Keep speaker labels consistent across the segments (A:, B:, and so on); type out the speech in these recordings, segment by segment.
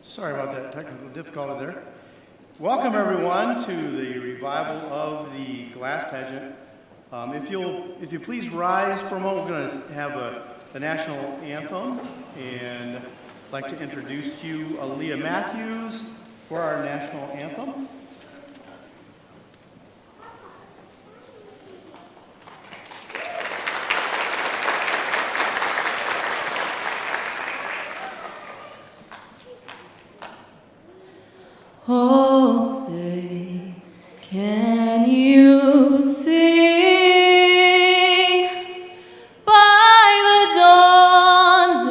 A: Sorry about that technical difficulty there. Welcome everyone to the revival of the glass pageant. If you please rise for a moment, we're going to have the national anthem, and I'd like to introduce to you Aaliyah Matthews for our national anthem.
B: Oh, say, can you see by the dawn's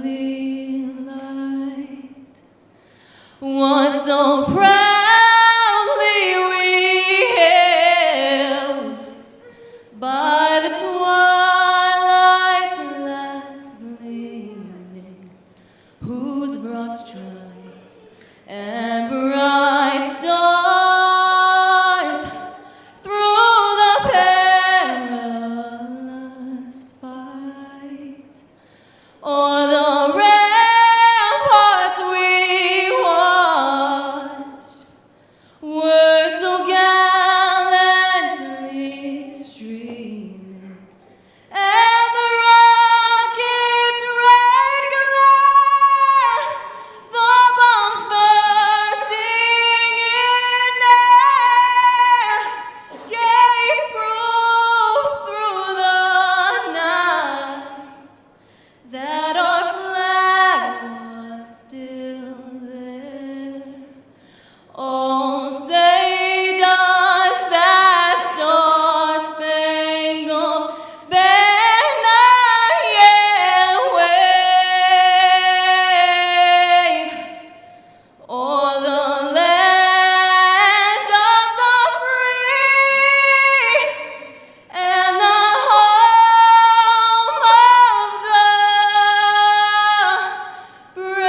B: early light what so proudly we hailed by the twilight's last gleaming, whose broad stripes and bright stars through the perilous fight o'er the ramparts we watched were so gallantly streaming, and the rocket's red glare, the bombs bursting in air, gave proof through the night that our flag was still there. Oh, say does that star-spangled banner yet wave o'er the land of the free and the home of the brave?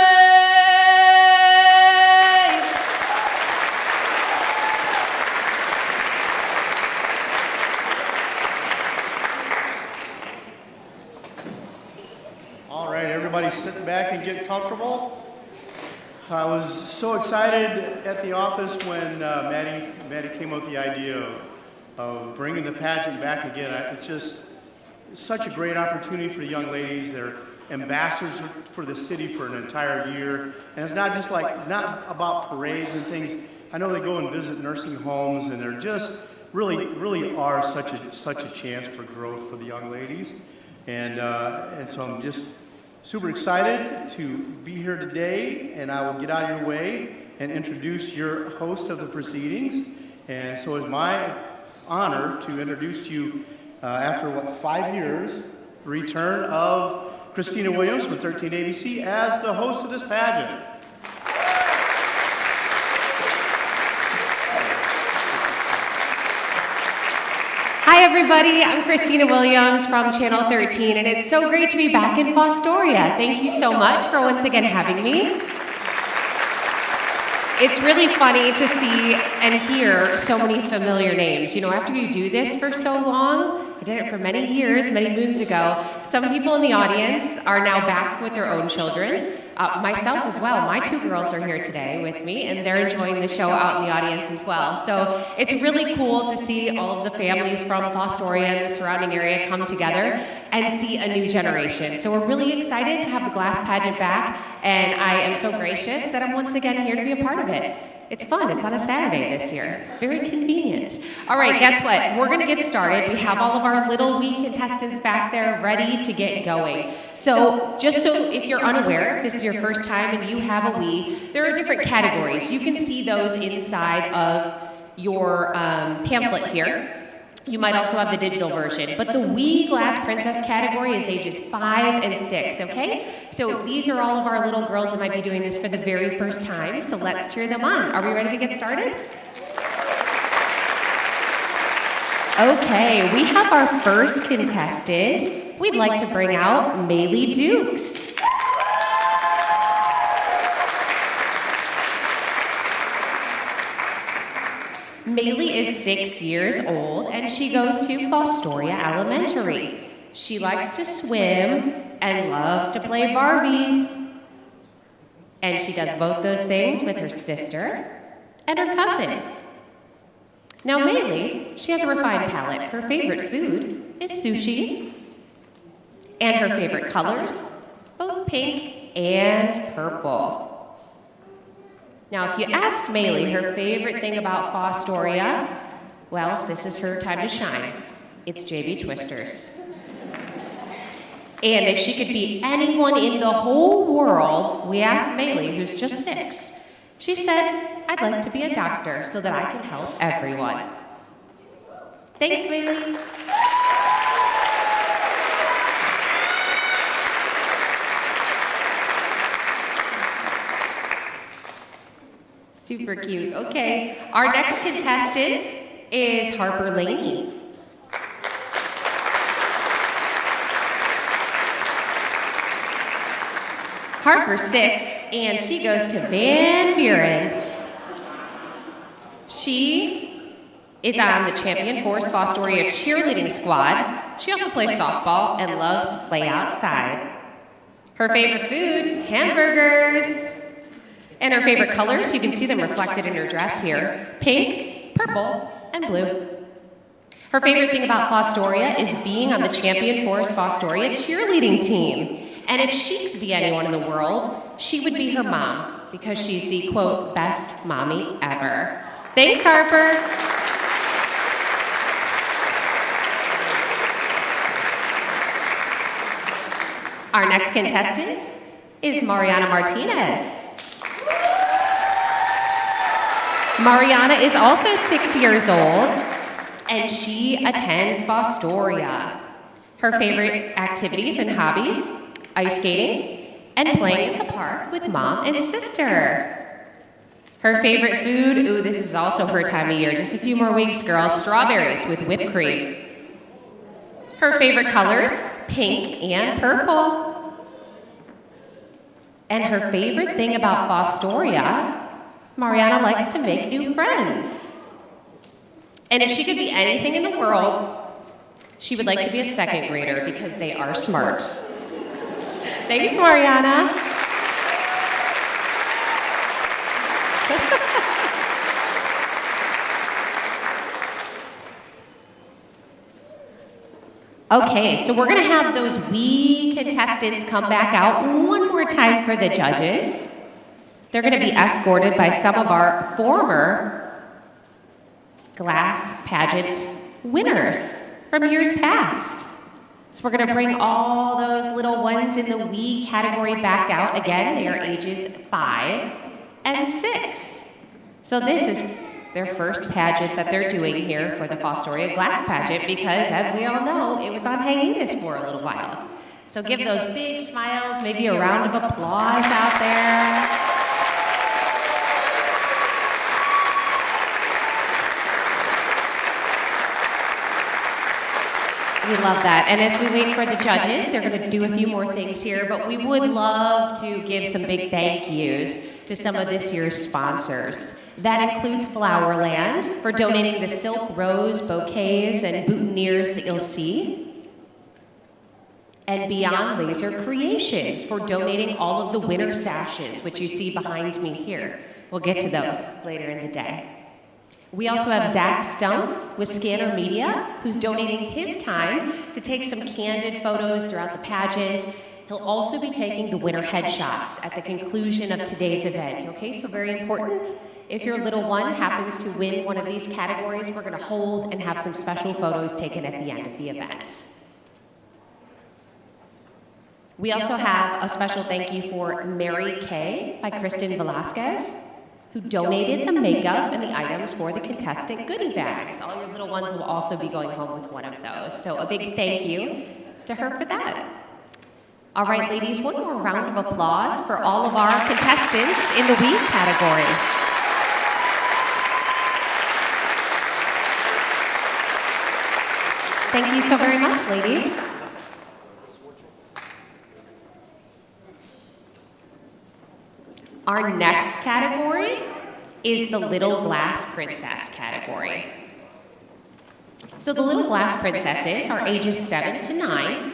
A: All right, everybody sit back and get comfortable. I was so excited at the office when Maddie came up with the idea of bringing the pageant back again. It's just such a great opportunity for the young ladies. They're ambassadors for the city for an entire year. And it's not just not about parades and things. I know they go and visit nursing homes, and they're just really are such a chance for growth for the young ladies. And so I'm just super excited to be here today, and I will get out of your way and introduce your host of the proceedings. And so it's my honor to introduce to you, after 5 years, the return of Christina Williams from 13 ABC as the host of this pageant.
C: Hi everybody, I'm Christina Williams from Channel 13, and it's so great to be back in Fostoria. Thank you so much for once again having me. It's really funny to see and hear so many familiar names. You know, after you do this for so long, I did it for many years, many moons ago, some people in the audience are now back with their own children. Myself as well. My 2 girls are here today with me, and they're enjoying the show out in the audience as well. So it's really cool to see all of the families from Fostoria and the surrounding area come together and see a new generation. So we're really excited to have the glass pageant back, and I am so gracious that I'm once again here to be a part of it. It's fun. It's on a Saturday this year. Very convenient. All right, guess what? We're going to get started. We have all of our little wee contestants back there ready to get going. So just so if you're unaware, if this is your first time and you have a wee, there are different categories. You can see those inside of your pamphlet here. You might also have the digital version, but the Wee Glass Princess category is ages 5 and 6, okay? So these are all of our little girls that might be doing this for the very first time, so let's cheer them on. Are we ready to get started? Okay, we have our first contestant. We'd like to bring out Maylee Dukes. Maylee is 6 years old, and she goes to Fostoria Elementary. She likes to swim and loves to play Barbies. And she does both those things with her sister and her cousins. Now, Maylee, she has a refined palate. Her favorite food is sushi, and her favorite colors, both pink and purple. Now, if you asked Maylee her favorite thing about Fostoria, well, this is her time to shine. It's JB Twisters. And if she could be anyone in the whole world, we asked Maylee, who's just 6. She said, I'd like to be a doctor so that I can help everyone. Thanks, Maylee. Super cute. Okay, our next contestant is Harper Laney. Harper's 6, and she goes to Van Buren. She is on the Champion Force Fostoria cheerleading squad. She also plays softball and loves to play outside. Her favorite food, hamburgers. And her favorite colors, you can see them reflected in her dress here, pink, purple, and blue. Her favorite thing about Fostoria is being on the Champion Force Fostoria cheerleading team. And if she could be anyone in the world, she would be her mom, because she's the, quote, best mommy ever. Thanks, Harper. Our next contestant is Mariana Martinez. Mariana is also 6 years old, and she attends Fostoria. Her favorite activities and hobbies, ice skating, and playing at the park with mom and sister. Her favorite food, ooh, this is also her time of year, just a few more weeks, girls, strawberries with whipped cream. Her favorite colors, pink and purple. And her favorite thing about Fostoria, Mariana likes to make new friends. And if she could be anything in the world, she would like to be a 2nd grader because they are smart. Thanks, Mariana. Okay, so we're going to have those wee contestants come back out one more time for the judges. They're going to be escorted by some of our former glass pageant winners from years past. So we're going to bring all those little ones in the wee category back out. Again, they are ages 5 and 6. So this is their first pageant that they're doing here for the Fostoria Glass Pageant because, as we all know, it was on hiatus for a little while. So give those big smiles, maybe a round of applause out there. We love that. And as we wait for the judges, they're going to do a few more things here, but we would love to give some big thank yous to some of this year's sponsors. That includes Flowerland for donating the silk rose bouquets and boutonnieres that you'll see. And Beyond Laser Creations for donating all of the winter sashes, which you see behind me here. We'll get to those later in the day. We also have Zach Stumpf with Scanner Media, who's donating his time to take some candid photos throughout the pageant. He'll also be taking the winner headshots at the conclusion of today's event, okay? So very important. If your little one happens to win one of these categories, we're going to hold and have some special photos taken at the end of the event. We also have a special thank you for Mary Kay by Kristen Velasquez, who donated the makeup and the items for the contestant goodie bags. All your little ones will also be going home with one of those. So a big thank you to her for that. All right, ladies, one more round of applause for all of our contestants in the week category. Thank you so very much, ladies. Our next category is the Little Glass Princess category. So the Little Glass Princesses are ages 7 to 9.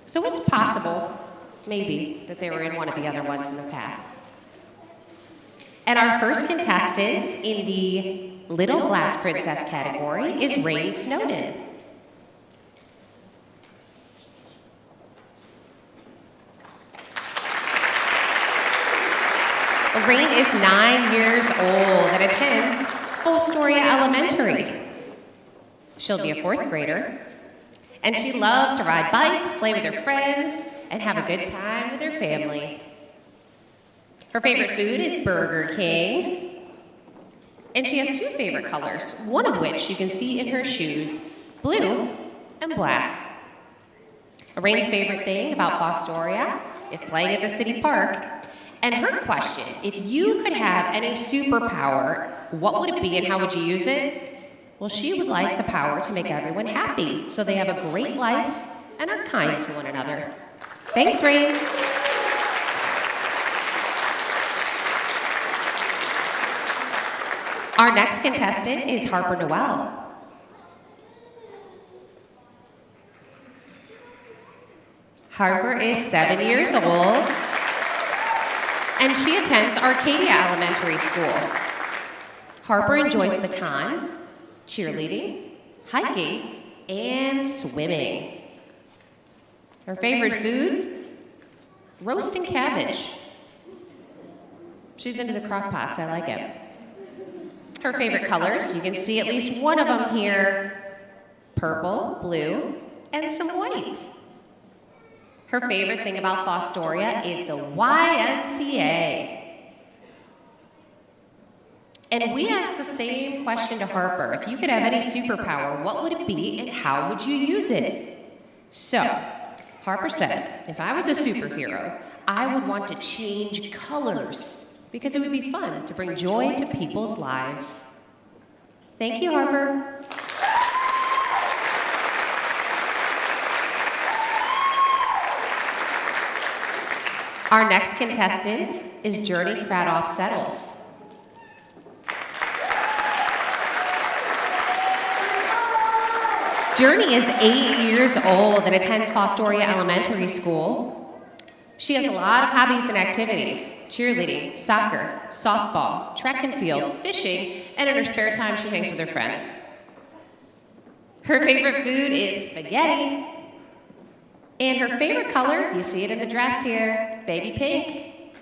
C: So it's possible maybe, that they were in one of the other ones in the past. And our first contestant in the Little Glass Princess category is Rain Snowden. Rain is 9 years old and attends Fostoria Elementary. She'll be a 4th grader, and she loves to ride bikes, play with her friends, and have a good time with her family. Her favorite food is Burger King, and she has 2 favorite colors, one of which you can see in her shoes, blue and black. Rain's favorite thing about Fostoria is playing at the city park. And her question, if you could have any superpower, what would it be and how would you use it? Well, she would like the power to make everyone happy so they have a great life and are kind to one another. Thanks, Rain. Our next contestant is Harper Noel. Harper is 7 years old, and she attends Arcadia Elementary School. Harper enjoys baton, cheerleading, hiking, and swimming. Her favorite food? Roasting cabbage. She's into the crock pots, I like it. Her favorite colors, you can see at least one of them here, purple, blue, and some white. Her favorite thing about Fostoria is the YMCA. And we asked the same question to Harper. If you could have any superpower, what would it be and how would you use it? So, Harper said, if I was a superhero, I would want to change colors because it would be fun to bring joy to people's lives. Thank you, Harper. Our next contestant is Journey Cradoff Settles. Journey is 8 years old and attends Fostoria Elementary School. She has a lot of hobbies and activities: cheerleading, soccer, softball, track and field, fishing, and in her spare time she hangs with her friends. Her favorite food is spaghetti. And her favorite color, you see it in the dress here, baby pink.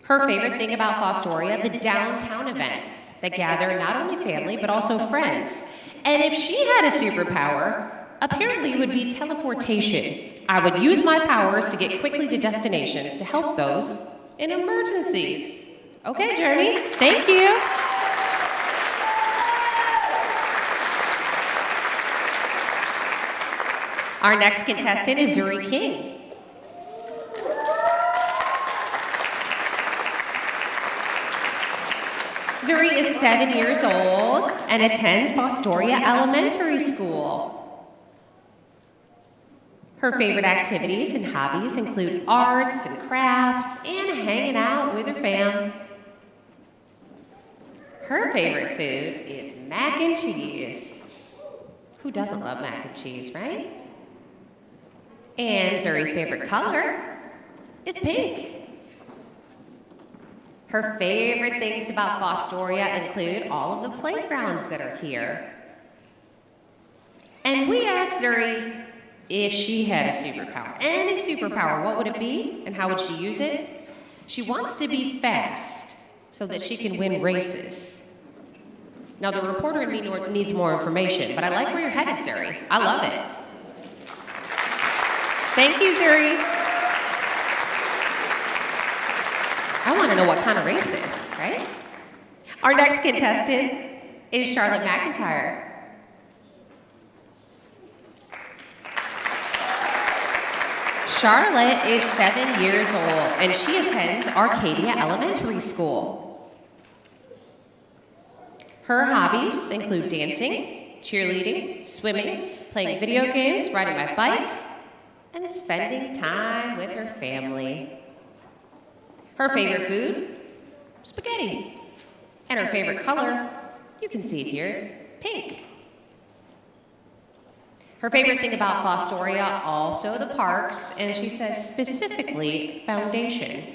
C: Her favorite thing about Fostoria, the downtown events that gather not only family but also friends. And if she had a superpower, apparently it would be teleportation. I would use my powers to get quickly to destinations to help those in emergencies. Okay, Journey, thank you. Our next contestant is Zuri King. Zuri is 7 years old and attends Fostoria Elementary School. Her favorite activities and hobbies include arts and crafts and hanging out with her fam. Her favorite food is mac and cheese. Who doesn't love mac and cheese, right? And Zuri's favorite color is pink. Her favorite things about Fostoria include all of the playgrounds that are here. And we asked Zuri if she had a superpower. Any superpower, what would it be and how would she use it? She wants to be fast so that she can win races. Now, the reporter in me needs more information, but I like where you're headed, Zuri. I love it. Thank you, Zuri. I want to know what kind of race is, right? Our next contestant is Charlotte McIntyre. Charlotte is 7 years old, and she attends Arcadia Elementary School. Her hobbies include dancing, cheerleading, swimming, playing video games, riding my bike, and spending time with her family. Her favorite food? Spaghetti. And her favorite color? You can see it here, pink. Her favorite thing about Fostoria, also the parks, and she says specifically foundation.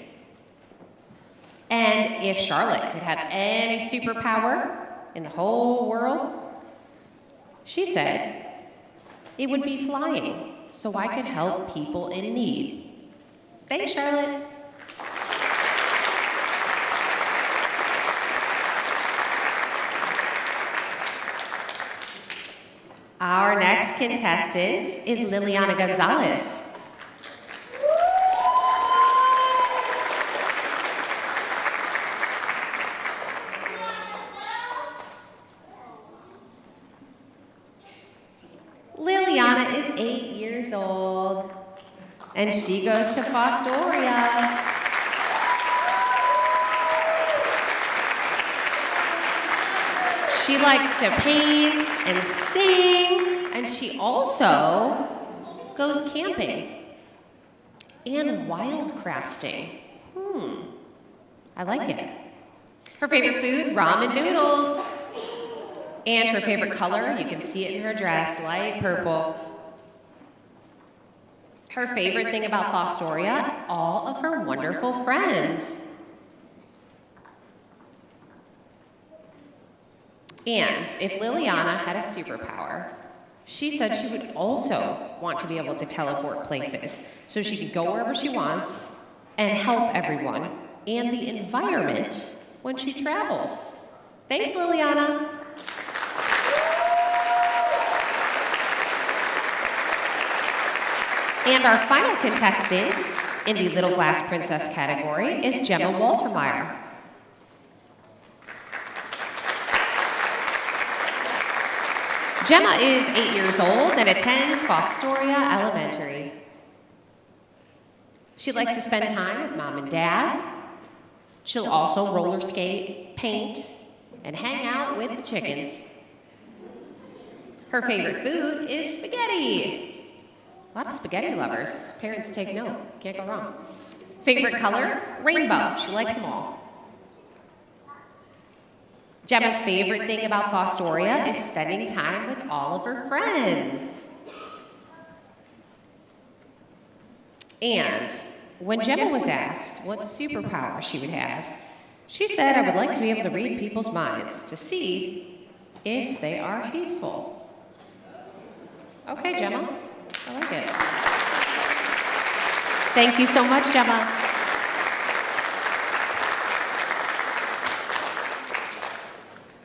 C: And if Charlotte could have any superpower in the whole world, she said it would be flying, so I could help people in need. Thanks, Charlotte. Our next contestant is Liliana Gonzalez. Liliana is 8 years old, and she goes to Fostoria. She likes to paint and sing, and she also goes camping and wildcrafting. I like it. Her favorite food, ramen noodles. And her favorite color, you can see it in her dress, light purple. Her favorite thing about Fostoria, all of her wonderful friends. And if Liliana had a superpower, she said she would also want to be able to teleport places so she could go wherever she wants and help everyone and the environment when she travels. Thanks, Liliana. And our final contestant in the Little Glass Princess category is Gemma Waltermeyer. Gemma is 8 years old and attends Fostoria Elementary. She likes to spend time with mom and dad. She'll also roller skate, paint, and hang out with the chickens. Her favorite food is spaghetti. A lot of spaghetti lovers. Parents take note. Can't go wrong. Favorite color? Rainbow. She likes them all. Gemma's favorite thing about Fostoria is spending time with all of her friends. And when Gemma was asked what superpower she would have, she said, "I would like to be able to read people's minds to see if they are hateful." Okay, Gemma. I like it. Thank you so much, Gemma.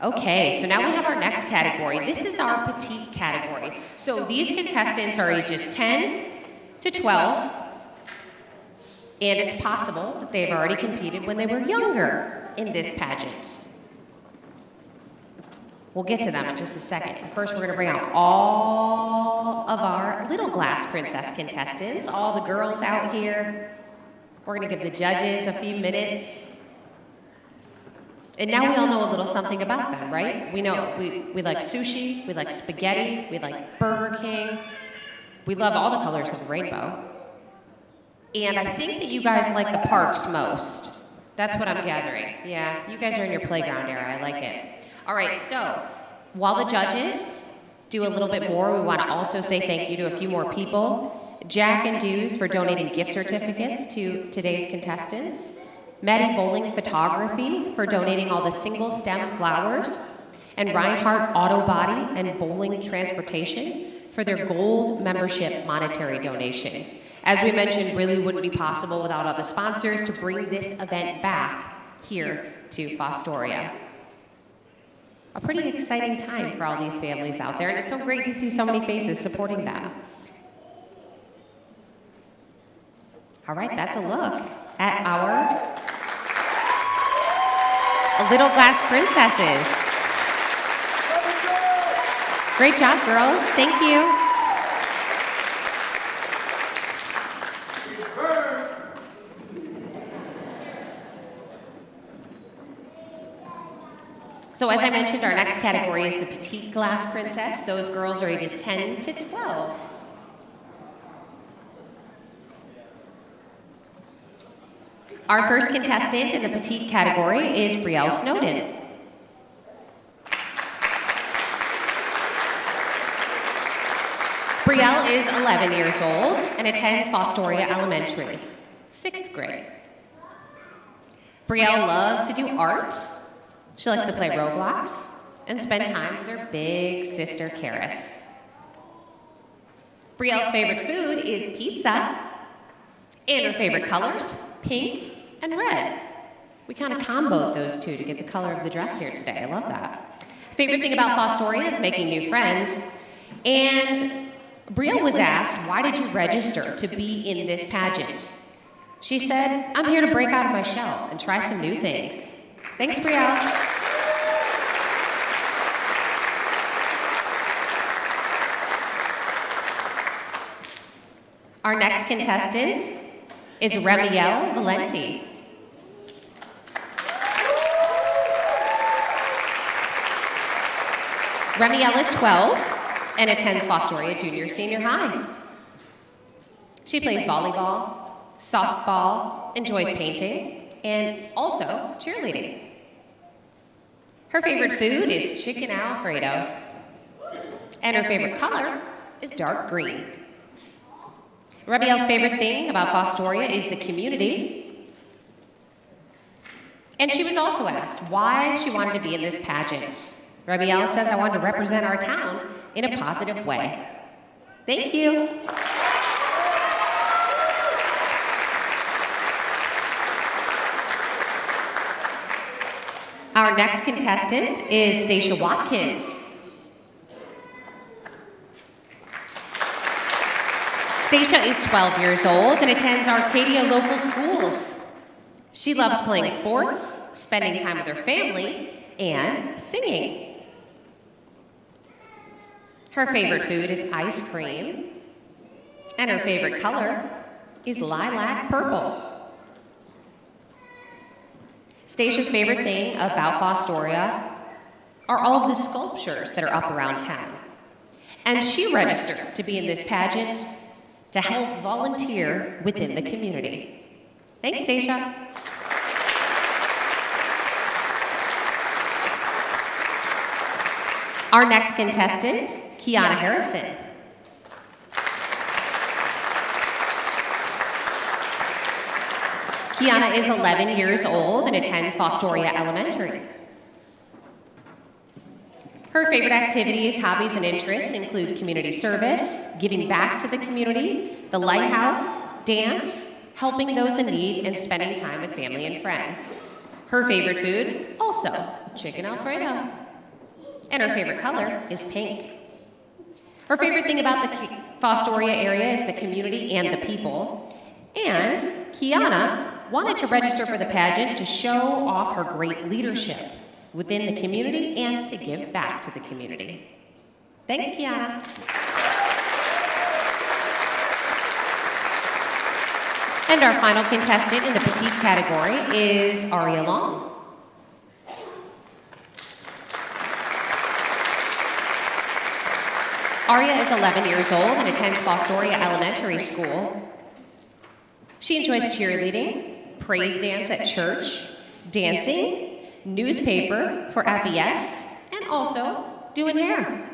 C: Okay, so now we have our next category. This is our petite category. So these contestants are ages 10 to 12, and it's possible that they've already competed when they were younger in this pageant. We'll get to them in just a second. But first, we're going to bring out all of our Little Glass Princess contestants, all the girls out here. We're going to give the judges a few minutes. And now we all know a little something about them, right? We know we like sushi, we like spaghetti, we like Burger King. We love all the colors of the rainbow. And I think that you guys like the parks most. That's what I'm gathering. Yeah, you guys are in your playground era. I like it. All right, so while the judges do a little bit more, we want to also say thank you to a few more people. Jack and Dews for donating gift certificates to today's contestants. Maddie Bowling Photography for donating all the single stem flowers. And Reinhardt Auto Body and Bowling Transportation for their gold membership monetary donations. As we mentioned, really wouldn't be possible without all the sponsors to bring this event back here to Fostoria. A pretty exciting time for all these families out there, and it's so great to see so many faces supporting them. All right, that's a look at our Little Glass Princesses. Great job, girls. Thank you. So as I mentioned, our next category is the Petite Glass Princess. Those girls are ages 10 to 12. Our first contestant in the Petite category is Brielle Snowden. is 11 years old and attends Fostoria Elementary, 6th grade. Brielle loves to do art. She likes to play Roblox and spend time with her big sister, Karis. Brielle's favorite food is pizza, and her favorite colors, pink and red. We kind of comboed those two to get the color of the dress here today. I love that. Favorite thing about Fostoria is making new friends. And Brielle was asked, why did you register to be in this pageant? She said, I'm here to break out of my shell and try some new things. Thanks, Brielle. Our next contestant is Remiel Valenti. Remiel is 12 and attends Fostoria Junior Senior High. She plays volleyball, softball, enjoys painting, and also cheerleading. Her favorite food is chicken Alfredo, and her favorite color is dark green. Remiel's favorite thing about Fostoria is the community. And she was also asked why she wanted to be in this pageant. Remiel says, I wanted to represent our town in a positive way. Thank you. Our next contestant is Stacia Watkins. Stacia is 12 years old and attends Arcadia local schools. She loves playing sports, spending time with her family, and singing. Her favorite food is ice cream, and her favorite color is lilac purple. Stacia's favorite thing about Fostoria are all of the sculptures that are up around town. And she registered to be in this pageant to help volunteer within the community. Thanks, Stacia. Our next contestant, Kiana Harrison. Kiana is 11 years old and attends Fostoria Elementary. Her favorite activities, hobbies, and interests include community service, giving back to the community, the lighthouse, dance, helping those in need, and spending time with family and friends. Her favorite food, also chicken Alfredo. And her favorite color is pink. Her favorite thing about the Fostoria area is the community and the people. And Kiana wanted to register for the pageant to show off her great leadership within the community and to give back to the community. Thanks, Kiana. And our final contestant in the petite category is Aria Long. Aria is 11 years old and attends Fostoria Elementary School. She enjoys cheerleading, praise dance at church, dancing, newspaper for FES, and also doing hair.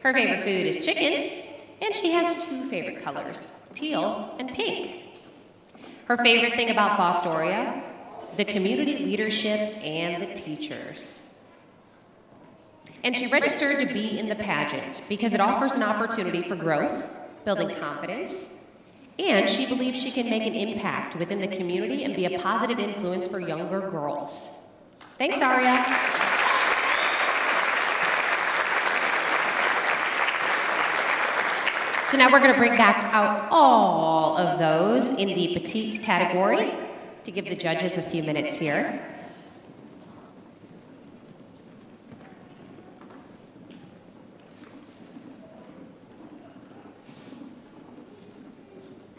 C: Her favorite food is chicken, and she has two favorite colors, teal and pink. Her favorite thing about Fostoria, the community leadership and the teachers. And she registered to be in the pageant because it offers an opportunity for growth, building confidence, and she believes she can make an impact within the community and be a positive influence for younger girls. Thanks, Aria. So now we're going to bring back out all of those in the petite category to give the judges a few minutes here.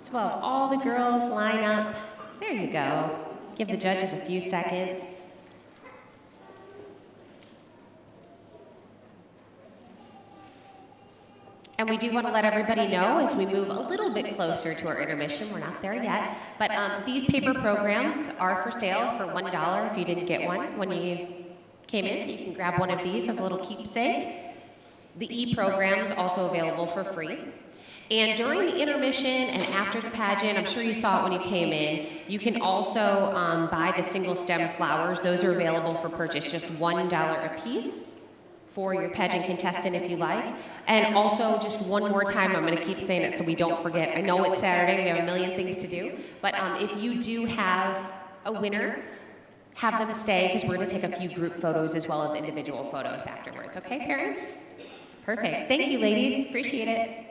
C: So while all the girls line up, there you go. Give the judges a few seconds. And we do want to let everybody know as we move a little bit closer to our intermission, we're not there yet, but these paper programs are for sale for $1 if you didn't get one when you came in. You can grab one of these as a little keepsake. The e-program's also available for free. And during the intermission and after the pageant, I'm sure you saw it when you came in, you can also buy the single stem flowers. Those are available for purchase, just $1 a piece for your pageant contestant if you like. And also, just one more time, I'm going to keep saying it so we don't forget. I know it's Saturday, we have a million things to do, but if you do have a winner, have them stay because we're going to take a few group photos as well as individual photos afterwards. Okay, parents? Perfect. Thank you, ladies. Appreciate it.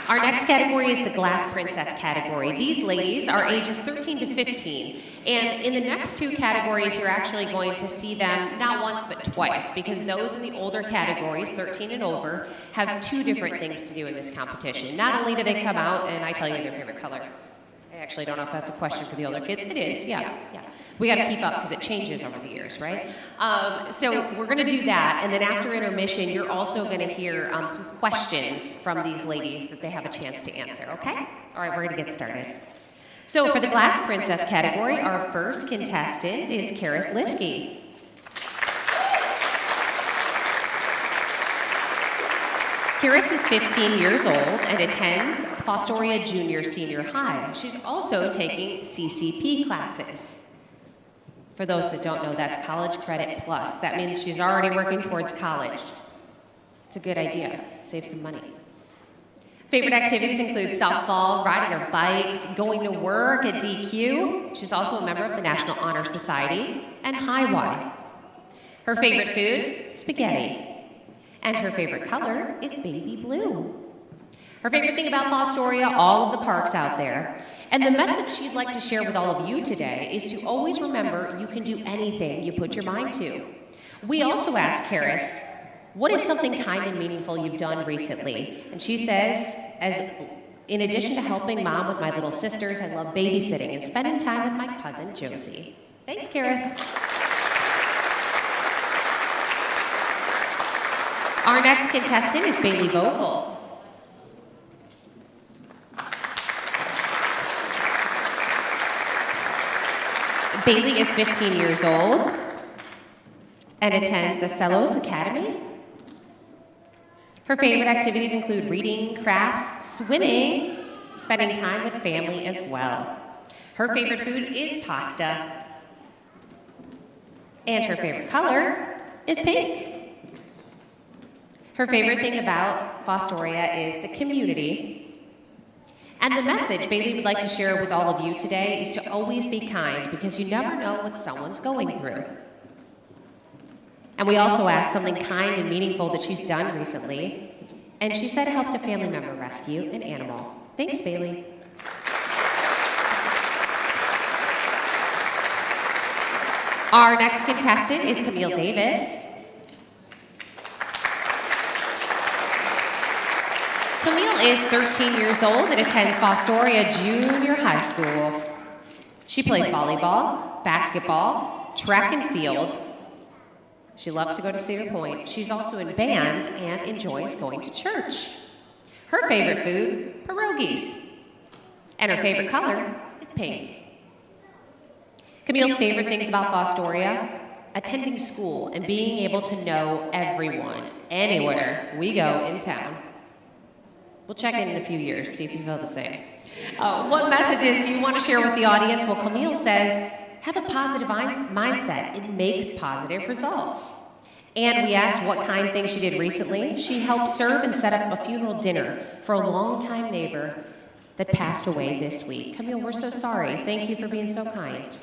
C: Our next category is the Glass Princess category. These ladies are ages 13 to 15. And in the next two categories, you're actually going to see them not once but twice, because those in the older categories, 13 and over, have two different things to do in this competition. Not only do they come out and I tell you their favorite color. I actually don't know if that's a question for the older kids. It is, yeah. We got to keep up because it changes over the years, right? So we're going to do that, and then after intermission, you're also going to hear some questions from these ladies that they have a chance to answer, okay? All right, we're going to get started. So for the Glass Princess category, our first contestant is Karis Liskey. Karis is 15 years old and attends Fostoria Junior Senior High. She's also taking CCP classes. For those that don't know, that's College Credit Plus. That means she's already working towards college. It's a good idea. Save some money. Favorite activities include softball, riding her bike, going to work at DQ. She's also a member of the National Honor Society and High Y. Her favorite food, spaghetti. And her favorite color is baby blue. Her favorite thing about Fostoria, all of the parks out there. And the message she'd like to share with all of you today is to always remember you can do anything you put your mind to. We also asked Karis, what is something kind and meaningful you've done recently? And she says, in addition to helping Mom with my little sisters, I love babysitting and spending time with my cousin Josie. Thanks, Karis. Our next contestant is Bailey Vogel. Bailey is 15 years old and attends Acelos Academy. Her favorite activities include reading, crafts, swimming, spending time with family as well. Her favorite food is pasta. And her favorite color is pink. Her favorite thing about Fostoria is the community. And the message Bailey would like to share with all of you today is to always be kind, because you never know what someone's going through. And we also asked something kind and meaningful that she's done recently. And she said helped a family member rescue an animal. Thanks, Bailey. Our next contestant is Camille Davis. Camille is 13 years old and attends Fostoria Junior High School. She plays volleyball, basketball, track and field. She loves to go to Cedar Point. She's also in band and enjoys going to church. Her favorite food, pierogies. And her favorite color is pink. Camille's favorite things about Fostoria, attending school and being able to know everyone, anywhere we go in town. We'll check in a few years, see if you feel the same. What messages do you want to share with the audience? Well, Camille says, have a positive mindset. It makes positive results. And we asked what kind of things she did recently. She helped serve and set up a funeral dinner for a longtime neighbor that passed away this week. Camille, we're so sorry. Thank you for being so kind.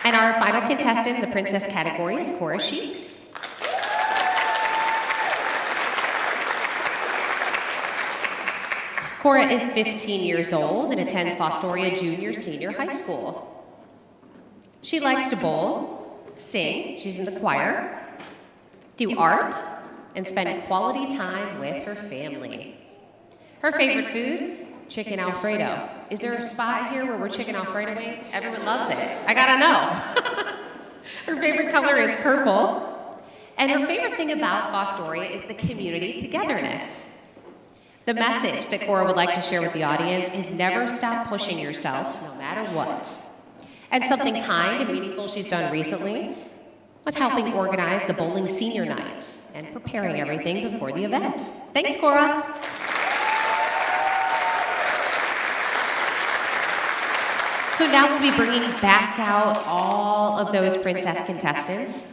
C: And our final contestant in the princess category is Cora Sheeks. Cora is 15 years old and attends Fostoria Junior Senior High School. She likes to bowl, sing, she's in the choir, do art, and spend quality time with her family. Her favorite food? Chicken Alfredo. Is there a spot here where we're chicken Alfredoing? Everyone loves it. I gotta know. Her favorite color is purple. And her favorite thing about Fostoria is the community togetherness. The message that Cora would like to share with the audience is never stop pushing yourself, no matter what. And something kind and meaningful she's done recently was helping organize the bowling senior night and preparing everything before the event. Thanks, Cora. So now we'll be bringing back out all of those princess contestants.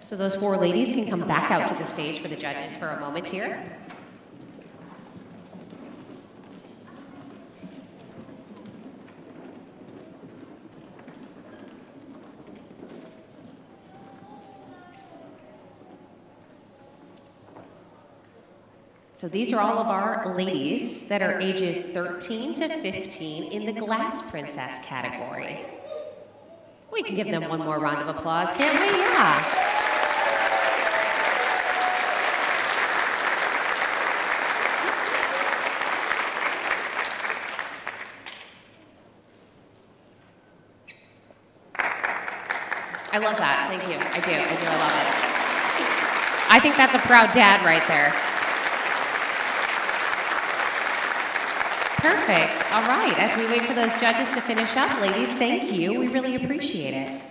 C: So those 4 ladies can come back out to the stage for the judges for a moment here. So these are all of our ladies that are ages 13 to 15 in the Glass Princess category. We can give them one more round of applause, can't we? Yeah. I love that. Thank you. I do. I love it. I think that's a proud dad right there. Perfect. All right. As we wait for those judges to finish up, ladies, thank you. We really appreciate it.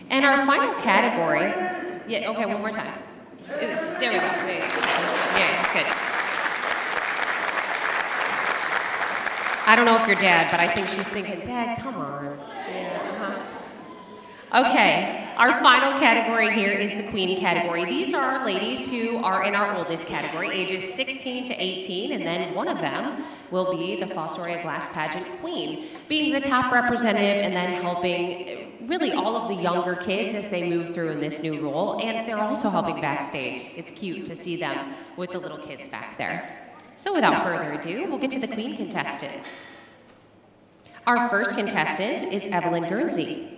C: And our final category, yeah, okay, one more time. There we go. Yeah, it's good. I don't know if you're dad, but I think she's thinking, Dad, come on. Yeah, Okay. Our final category here is the Queen category. These are our ladies who are in our oldest category, ages 16 to 18, and then one of them will be the Fostoria Glass Pageant Queen, being the top representative and then helping really all of the younger kids as they move through in this new role, and they're also helping backstage. It's cute to see them with the little kids back there. So without further ado, we'll get to the Queen contestants. Our first contestant is Evelyn Guernsey.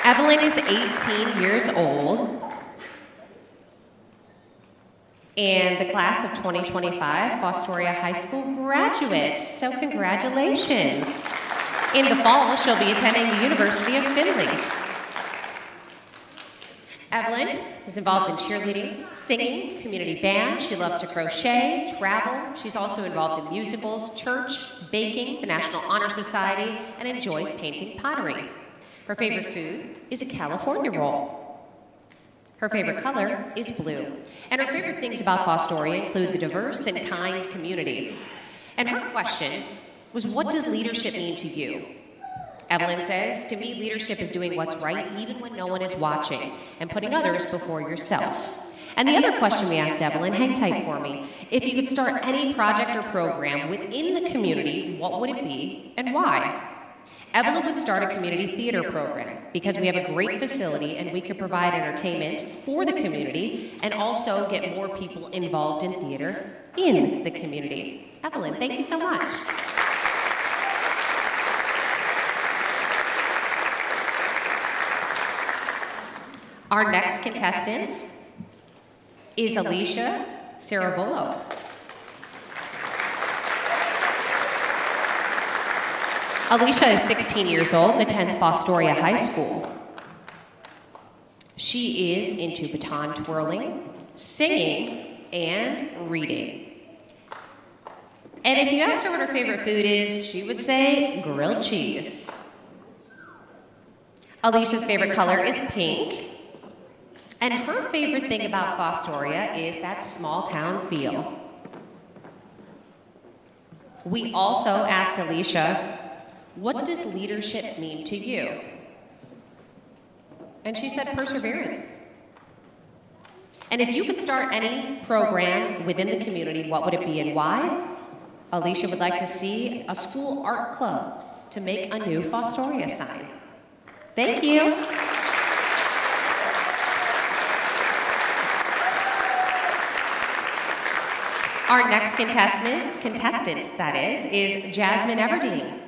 C: Evelyn is 18 years old and the class of 2025 Fostoria High School graduate. So congratulations. In the fall, she'll be attending the University of Findlay. Evelyn is involved in cheerleading, singing, community band. She loves to crochet, travel. She's also involved in musicals, church, baking, the National Honor Society, and enjoys painting pottery. Her favorite food is a California roll. Her favorite color is blue. And her favorite things about Fostoria include the diverse and kind community. And her question was, what does leadership mean to you? Evelyn says, to me, leadership is doing what's right even when no one is watching and putting others before yourself. And the other question we asked Evelyn, hang tight for me, if you could start any project or program within the community, what would it be and why? Evelyn would start a community theater program because we have a great facility and we could provide entertainment for the community and also get more people involved in theater in the community. Evelyn, thank you so much. Our next contestant is Alicia Saravolo. Alicia is 16 years old and attends Fostoria High School. She is into baton twirling, singing, and reading. And if you asked her what her favorite food is, she would say grilled cheese. Alicia's favorite color is pink. And her favorite thing about Fostoria is that small town feel. We also asked Alicia, what does leadership mean to you? And she said perseverance. And if you could start any program within the community, what would it be and why? Alicia would like to see a school art club to make a new Fostoria sign. Thank you. Our next contestant that is Jasmine Everdeen.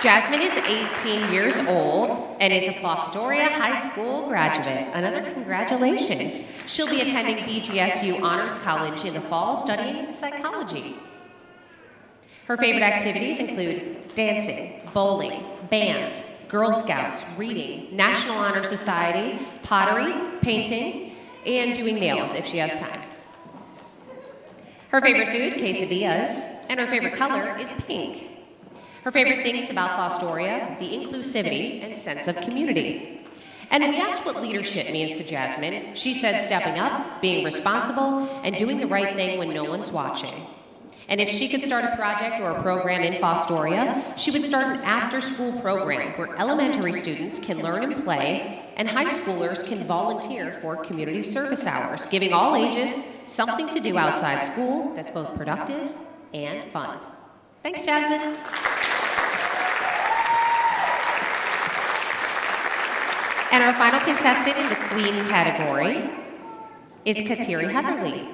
C: Jasmine is 18 years old and is a Fostoria High School graduate. Another congratulations. She'll be attending BGSU Honors College in the fall studying psychology. Her favorite activities include dancing, bowling, band, Girl Scouts, reading, National Honor Society, pottery, painting, and doing nails if she has time. Her favorite food, quesadillas, and her favorite color is pink. Her favorite things about Fostoria, the inclusivity and sense of community. And we asked what leadership means to Jasmine. She said stepping up, being responsible, and doing the right thing when no one's watching. And if she could start a project or a program in Fostoria, she would start an after-school program where elementary students can learn and play, and high schoolers can volunteer for community service hours, giving all ages something to do outside school that's both productive and fun. Thanks, Jasmine. And our final contestant in the Queen category is Kateri Heatherly.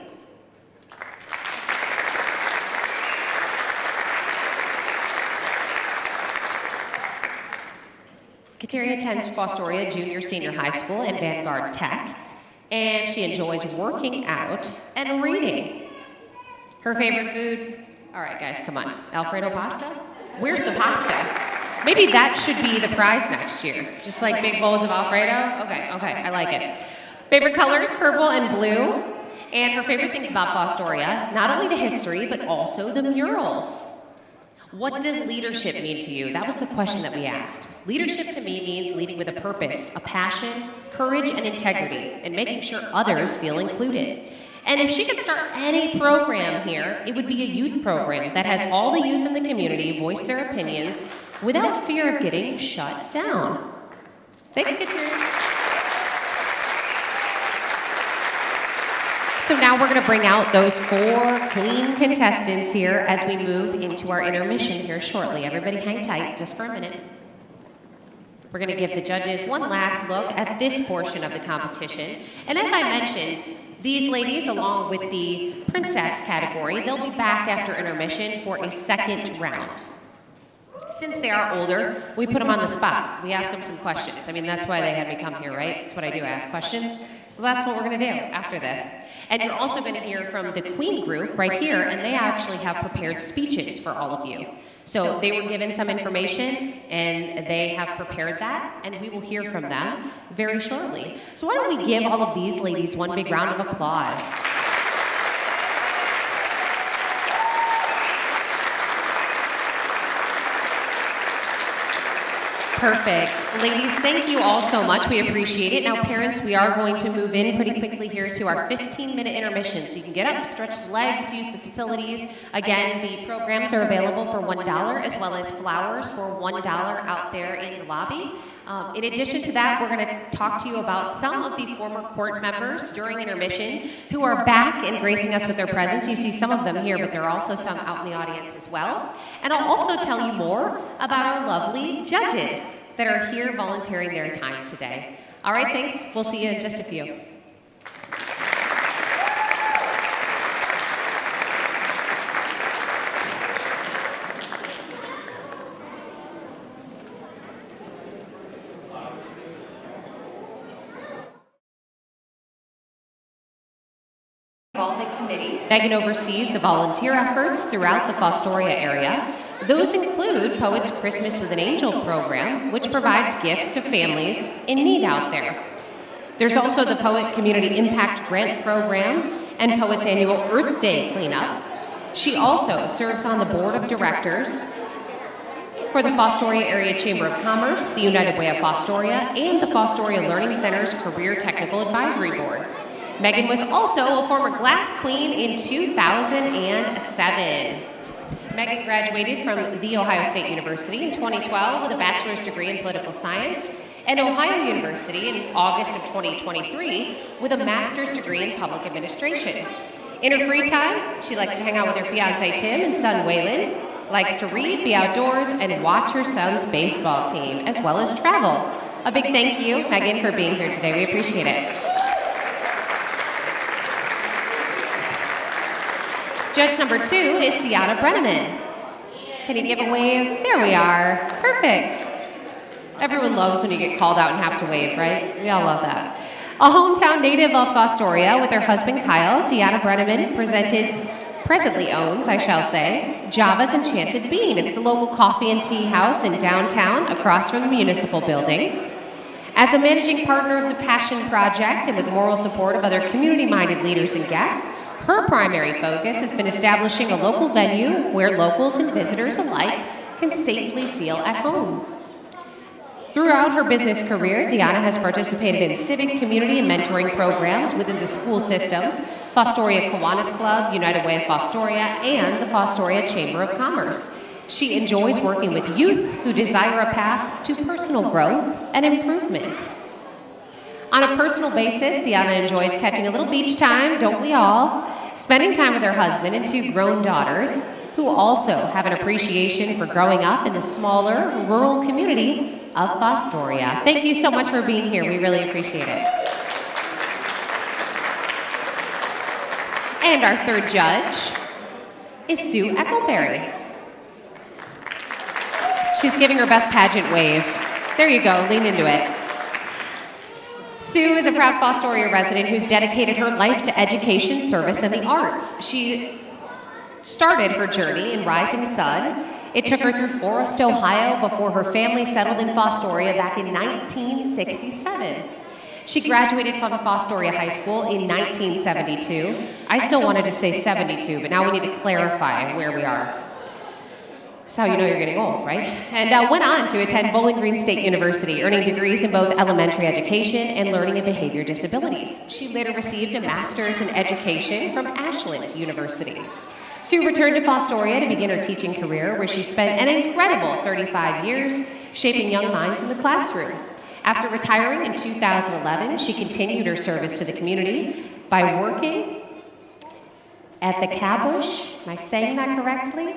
C: Kateri attends Fostoria Junior Senior High School and Vanguard Tech, and she enjoys working out and reading. Her favorite food, all right guys, come on, Alfredo pasta? Where's the pasta? Maybe that should be the prize next year. Just like big bowls of Alfredo? Okay, I like it. Favorite colors, purple and blue. And her favorite things about Fostoria, not only the history, but also the murals. What does leadership mean to you? That was the question that we asked. Leadership to me means leading with a purpose, a passion, courage, and integrity, and making sure others feel included. And if she could start any program here, it would be a youth program that has all the youth in the community voice their opinions without fear of getting shut down. Thanks, Kateri. So now we're going to bring out those 4 Queen contestants here as we move into our intermission here shortly. Everybody hang tight just for a minute. We're going to give the judges one last look at this portion of the competition. And as I mentioned, these ladies, along with the princess category, they'll be back after intermission for a second round. Since they are older, we put them on the spot. We ask them some questions. I mean, that's why they had me come here, right? That's what I do, ask questions. So that's what we're going to do after this. And you're also going to hear from the Queen group right here, and they actually have prepared speeches for all of you. So they were given some information, and they have prepared that, and we will hear from them very shortly. So why don't we give all of these ladies one big round of applause. Perfect. Ladies, thank you all so much. We appreciate it. Now, parents, we are going to move in pretty quickly here to our 15-minute intermission. So you can get up, stretch the legs, use the facilities. Again, the programs are available for $1, as well as flowers for $1 out there in the lobby. In addition to that, we're going to talk to you about some of the former court members during intermission who are back and gracing us with their presence. You see some of them here, but there are also some out in the audience as well. And I'll also tell you more about our lovely judges that are here volunteering their time today. All right, thanks. We'll see you in just a few. Involvement Committee. Megan oversees the volunteer efforts throughout the Fostoria area. Those include Poets Christmas with an Angel program, which provides gifts to families in need out there. There's also the Poet Community Impact Grant Program and Poets Annual Earth Day Cleanup. She also serves on the board of directors for the Fostoria Area Chamber of Commerce, the United Way of Fostoria, and the Fostoria Learning Center's Career Technical Advisory Board. Megan was also a former Glass Queen in 2007. Megan graduated from The Ohio State University in 2012 with a bachelor's degree in political science, and Ohio University in August of 2023 with a master's degree in public administration. In her free time, she likes to hang out with her fiancé Tim and son Waylon, likes to read, be outdoors, and watch her son's baseball team, as well as travel. A big thank you, Megan, for being here today. We appreciate it. Judge number 2 is Deanna Brenneman. Can you give a wave? There we are. Perfect. Everyone loves when you get called out and have to wave, right? We all love that. A hometown native of Fostoria with her husband Kyle, Deanna Brenneman presently owns, I shall say, Java's Enchanted Bean. It's the local coffee and tea house in downtown across from the municipal building. As a managing partner of the Passion Project and with moral support of other community-minded leaders and guests, her primary focus has been establishing a local venue where locals and visitors alike can safely feel at home. Throughout her business career, Deanna has participated in civic, community, and mentoring programs within the school systems, Fostoria Kiwanis Club, United Way of Fostoria, and the Fostoria Chamber of Commerce. She enjoys working with youth who desire a path to personal growth and improvement. On a personal basis, Deanna enjoys catching a little beach time, don't we all? Spending time with her husband and 2 grown daughters, who also have an appreciation for growing up in the smaller, rural community of Fostoria. Thank you so much for being here. We really appreciate it. And our third judge is Sue Eccleberry. She's giving her best pageant wave. There you go, lean into it. Sue is a proud Fostoria resident who's dedicated her life to education, service, and the arts. She started her journey in Rising Sun. It took her through Forest, Ohio, before her family settled in Fostoria back in 1967. She graduated from Fostoria High School in 1972. I still wanted to say 72, but now we need to clarify where we are. That's how you know you're getting old, right? And went on to attend Bowling Green State University, earning degrees in both elementary education and learning and behavior disabilities. She later received a master's in education from Ashland University. Sue returned to Fostoria to begin her teaching career, where she spent an incredible 35 years shaping young minds in the classroom. After retiring in 2011, she continued her service to the community by working at the Caboose, am I saying that correctly?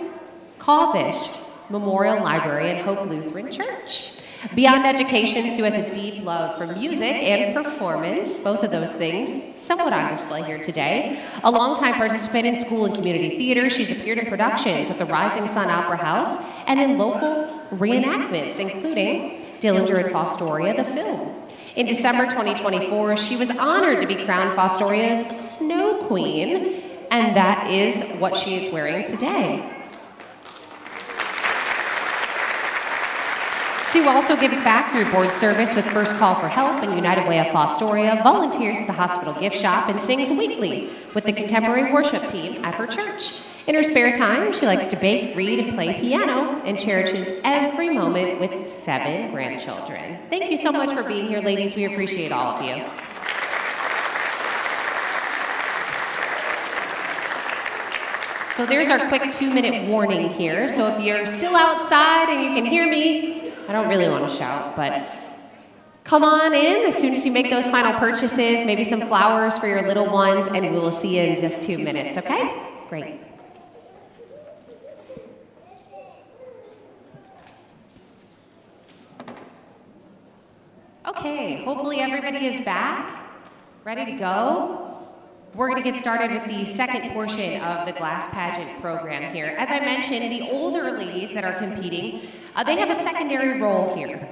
C: Caboose Memorial Library and Hope Lutheran Church. Beyond education, Sue has a deep love for music and performance, both of those things somewhat on display here today. A longtime participant in school and community theater, she's appeared in productions at the Rising Sun Opera House and in local reenactments, including Dillinger and Fostoria, the film. In December 2024, she was honored to be crowned Fostoria's Snow Queen, and that is what she is wearing today. Sue also gives back through board service with First Call for Help and United Way of Fostoria, volunteers at the hospital gift shop, and sings weekly with the contemporary worship team at her church. In her spare time, she likes to bake, read, and play piano, and cherishes every moment with 7 grandchildren. Thank you so much for being here, ladies. We appreciate all of you. So there's our quick 2-minute warning here. So if you're still outside and you can hear me, I don't really want to shout, but come on in as soon as you make those final purchases, maybe some flowers for your little ones, and we will see you in just 2 minutes, okay? Great. Okay, hopefully everybody is back, ready to go. We're going to get started with the second portion of the Glass Pageant program here. As I mentioned, the older ladies that are competing, they have a secondary role here.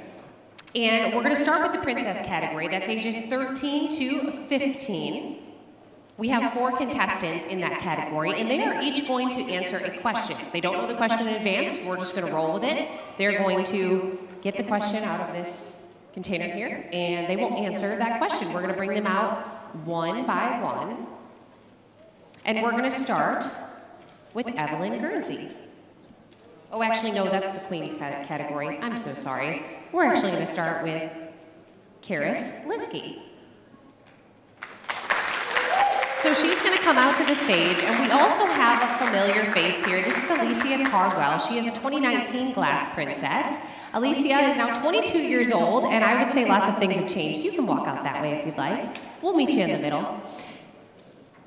C: And we're going to start with the princess category. That's ages 13 to 15. We have 4 contestants in that category, and they are each going to answer a question. They don't know the question in advance. We're just going to roll with it. They're going to get the question out of this container here, and they will answer that question. We're going to bring them out one by one. And we're going to start with Evelyn Guernsey. Oh, actually, no, that's the queen category. I'm so sorry. We're actually going to start with Karis Liskey. So she's going to come out to the stage, and we also have a familiar face here. This is Alicia Cardwell. She is a 2019 Glass Princess. Alicia is now 22 years old, and I would say lots of things have changed. You can walk out that way if you'd like. We'll meet you in the middle.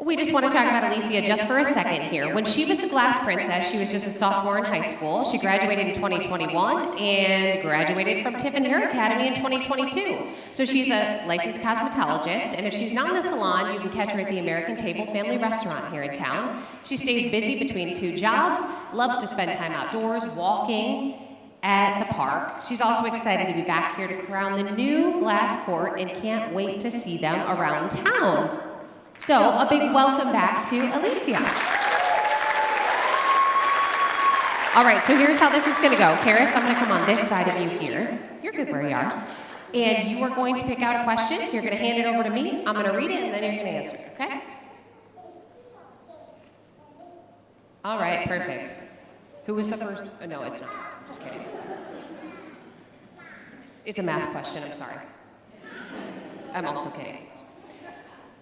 C: We just want to talk about Alicia just for a second here. When she was the Glass Princess, she was just a sophomore in high school. She graduated in 2021 and graduated from Tiffin Hair Academy in 2022. So she's a licensed cosmetologist, and if she's not in the salon, you can catch her at the American Table Family Restaurant here in town. She stays busy between 2 jobs, loves to spend time outdoors, walking at the park. She's also excited to be back here to crown the new glass court and can't wait to see them around town. So, a big welcome back to Alicia. All right, so here's how this is going to go. Karis, I'm going to come on this side of you here. You're good where you are. And you are going to pick out a question. You're going to hand it over to me. I'm going to read it, and then you're going to answer it, okay? All right, perfect. Who was the first? Oh, no, it's not. Just kidding. It's a math question, I'm sorry. I'm also kidding.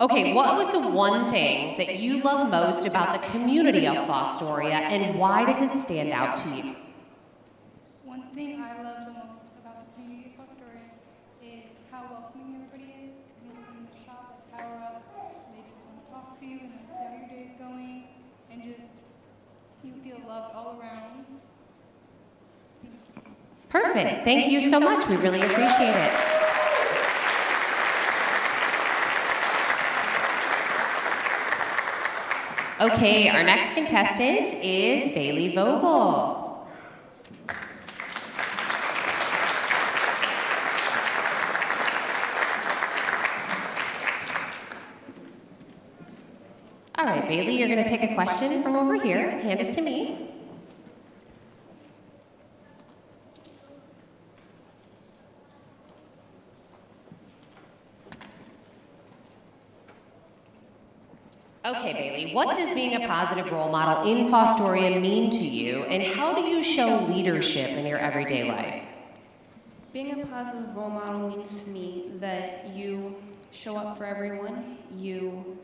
C: Okay, what was the one thing that you love most about the community of Fostoria, and why does it stand out to you?
D: One thing I love the most about the community of Fostoria is how welcoming everybody is. Because when you come in the shop at Power Up, they just want to talk to you and see how your day is going, and just you feel loved all around.
C: Perfect. Thank you so much. We really appreciate it. Okay, our next contestant is Bailey Vogel. All right, Bailey, you're going to take a question from over here. Hand it to me. Okay, Bailey, what does being a positive role model in Fostoria mean to you, and how do you show leadership in your everyday life?
E: Being a positive role model means to me that you show up for everyone, you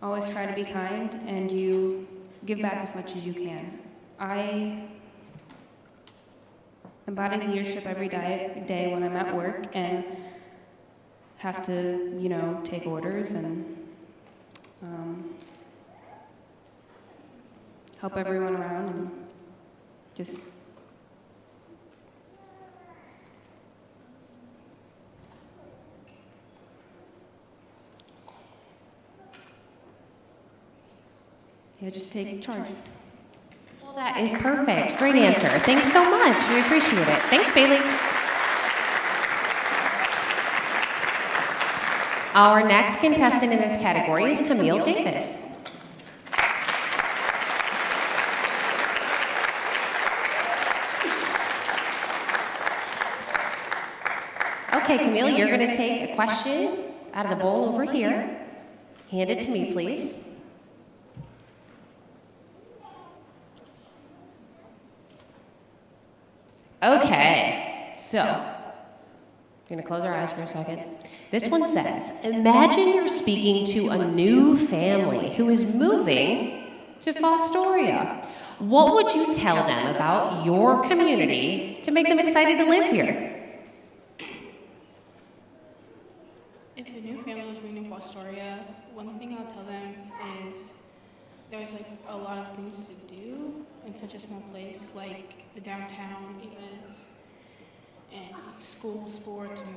E: always try to be kind, and you give back as much as you can. I embody leadership every day when I'm at work and have to, take orders and help everyone around and just just take charge.
C: Well, that is perfect. Great answer. Thanks so much. We appreciate it. Thanks, Bailey. Our next contestant in this category is Camille Davis. Okay, Camille, you're going to take a question out of the bowl over here. Hand it to me, please. Okay, so I'm going to close our eyes for a second. This one says, imagine you're speaking to a new family who is moving to Fostoria. What would you tell them about your community to make them excited to live here?
F: If a new family was moving to Fostoria, one thing I'll tell them is there's a lot of things to do in such a small place, like the downtown events and school sports and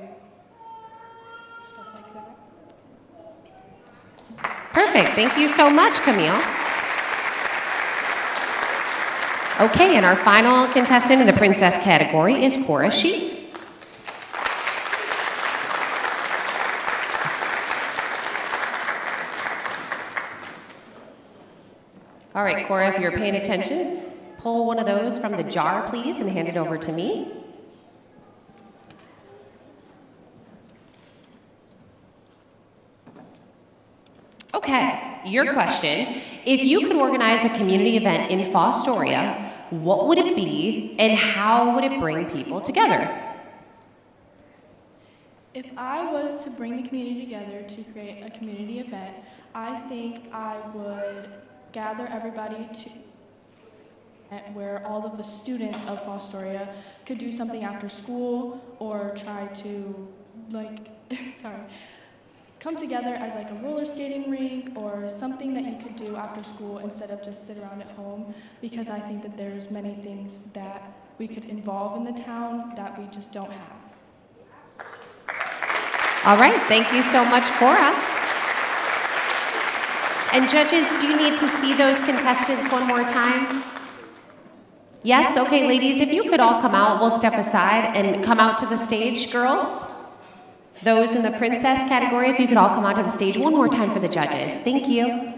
F: stuff like that.
C: Perfect. Thank you so much, Camille. Okay, and our final contestant in the princess category is Cora Sheets. All right, Cora, if you're paying attention, pull one of those from the jar, please, and hand it over to me. Okay, your question. If you could organize a community event in Fostoria, what would it be and how would it bring people together?
D: If I was to bring the community together to create a community event, I think I would gather everybody to where all of the students of Fostoria could do something after school or try to
G: come together as like a roller skating rink or something that you could do after school instead of just sit around at home, because I think that there's many things that we could involve in the town that we just don't have.
C: All right, thank you so much, Cora. And judges, do you need to see those contestants one more time? Yes? Okay, ladies, if you could all come out, we'll step aside and come out to the stage, girls. Those in the princess category, if you could all come out to the stage one more time for the judges. Thank you.